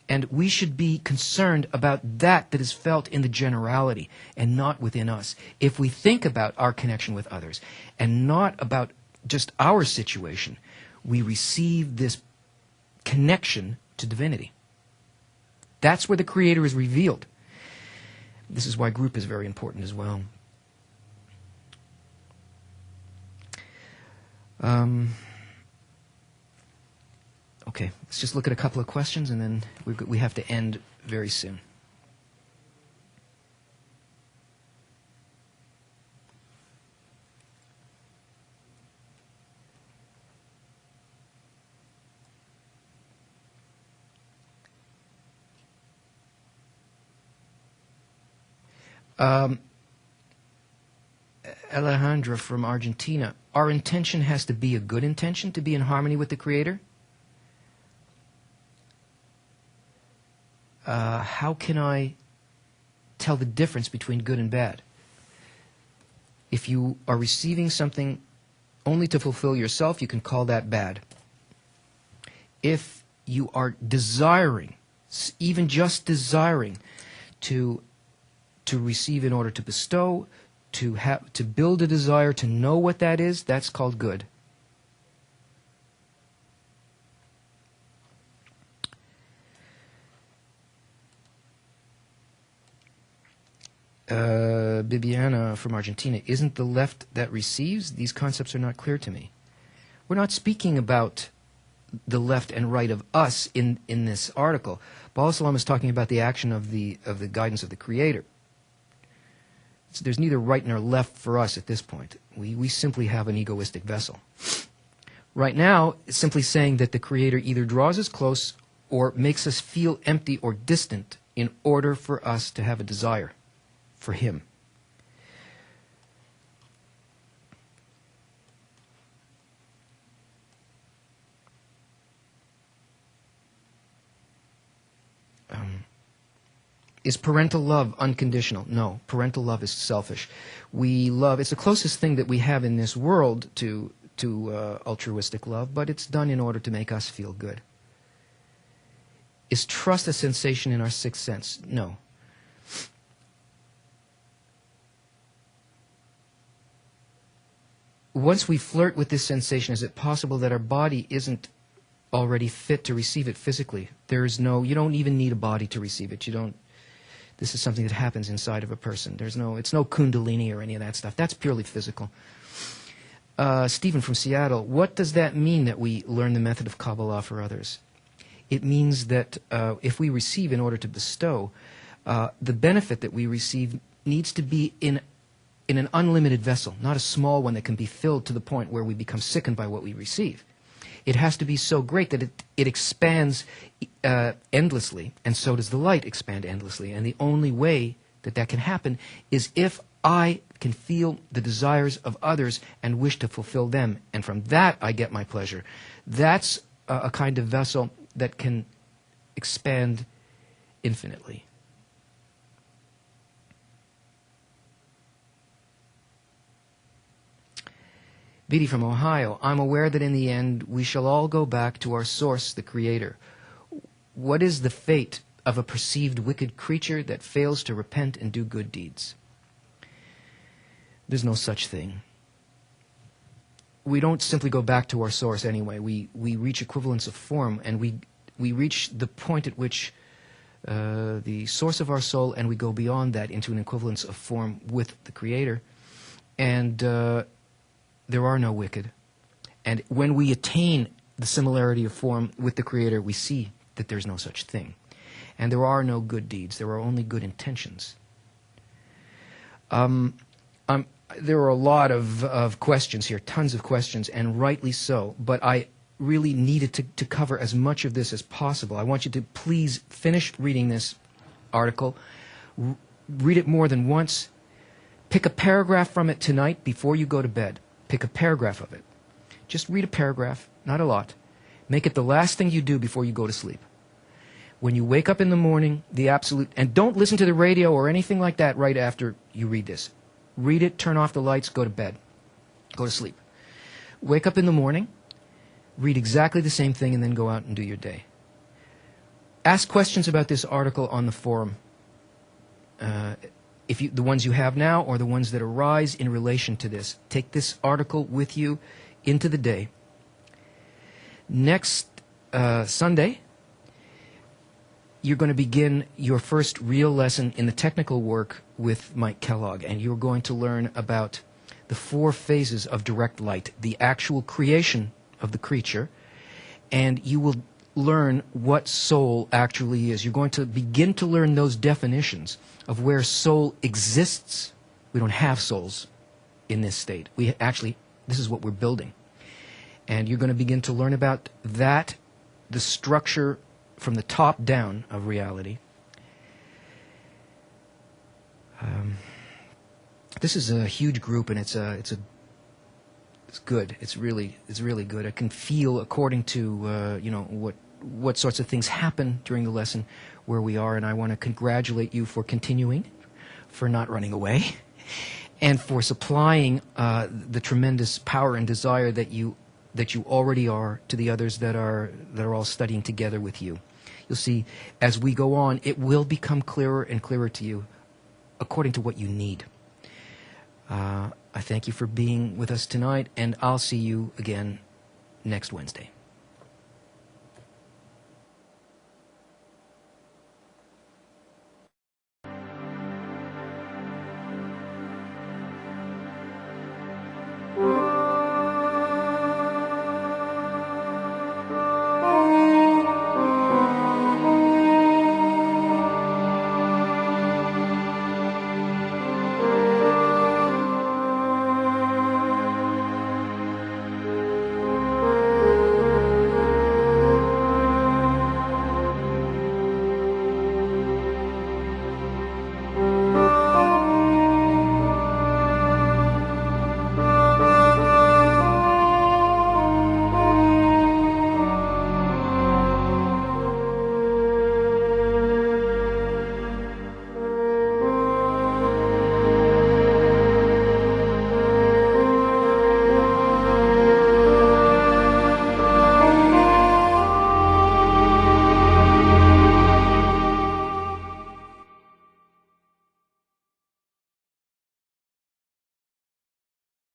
And we should be concerned about that is felt in the generality and not within us. If we think about our connection with others and not about just our situation, we receive this connection to divinity. That's where the Creator is revealed. This is why group is very important as well. Okay, let's just look at a couple of questions, and then we have to end very soon. Alejandra from Argentina. Our intention has to be a good intention to be in harmony with the Creator? How can I tell the difference between good and bad? If you are receiving something only to fulfill yourself, you can call that bad. If you are desiring, even just desiring, to receive in order to bestow, to build a desire, to know what that is, that's called good. Bibiana from Argentina. Isn't the left that receives? These concepts are not clear to me. We're not speaking about the left and right of us in this article. Baal Salam is talking about the action of the guidance of the Creator. So there's neither right nor left for us at this point. We simply have an egoistic vessel. Right now, it's simply saying that the Creator either draws us close or makes us feel empty or distant in order for us to have a desire for Him. Is parental love unconditional? No, parental love is selfish. We love, it's the closest thing that we have in this world to altruistic love, but it's done in order to make us feel good. Is trust a sensation in our sixth sense? No. Once we flirt with this sensation, is it possible that our body isn't already fit to receive it physically? You don't even need a body to receive it. This is something that happens inside of a person. It's no kundalini or any of that stuff. That's purely physical. Stephen from Seattle, what does that mean that we learn the method of Kabbalah for others? It means that if we receive in order to bestow, the benefit that we receive needs to be in an unlimited vessel, not a small one that can be filled to the point where we become sickened by what we receive. It has to be so great that it expands endlessly, and so does the light expand endlessly. And the only way that can happen is if I can feel the desires of others and wish to fulfill them, and from that I get my pleasure. That's a kind of vessel that can expand infinitely. Vidi from Ohio, I'm aware that in the end we shall all go back to our source, the Creator. What is the fate of a perceived wicked creature that fails to repent and do good deeds? There's no such thing. we don't simply go back to our source anyway. We reach equivalence of form, and we reach the point at which the source of our soul, and we go beyond that into an equivalence of form with the Creator. And there are no wicked. And when we attain the similarity of form with the Creator, we see that there's no such thing. And there are no good deeds. There are only good intentions. There are a lot of questions here, tons of questions, and rightly so. But I really needed to cover as much of this as possible. I want you to please finish reading this article. Read it more than once. Pick a paragraph from it tonight before you go to bed. Pick a paragraph of it. Just read a paragraph, not a lot. Make it the last thing you do before you go to sleep. When you wake up in the morning, and don't listen to the radio or anything like that right after you read this. Read it, turn off the lights, go to bed. Go to sleep. Wake up in the morning, read exactly the same thing, and then go out and do your day. Ask questions about this article on the forum. The ones you have now or the ones that arise in relation to this. Take this article with you into the day. Next Sunday, you're going to begin your first real lesson in the technical work with Mike Kellogg, and you're going to learn about the 4 phases of direct light, the actual creation of the creature, and you will learn what soul actually is. You're going to begin to learn those definitions of where soul exists. We don't have souls in this state. This is what we're building. And you're going to begin to learn about that, the structure from the top down of reality. This is a huge group, and it's good. It's really good. I can feel, according to what sorts of things happen during the lesson, where we are, and I want to congratulate you for continuing, for not running away, and for supplying the tremendous power and desire that you already are to the others that are all studying together with you. You'll see, as we go on, it will become clearer and clearer to you according to what you need. I thank you for being with us tonight, and I'll see you again next Wednesday.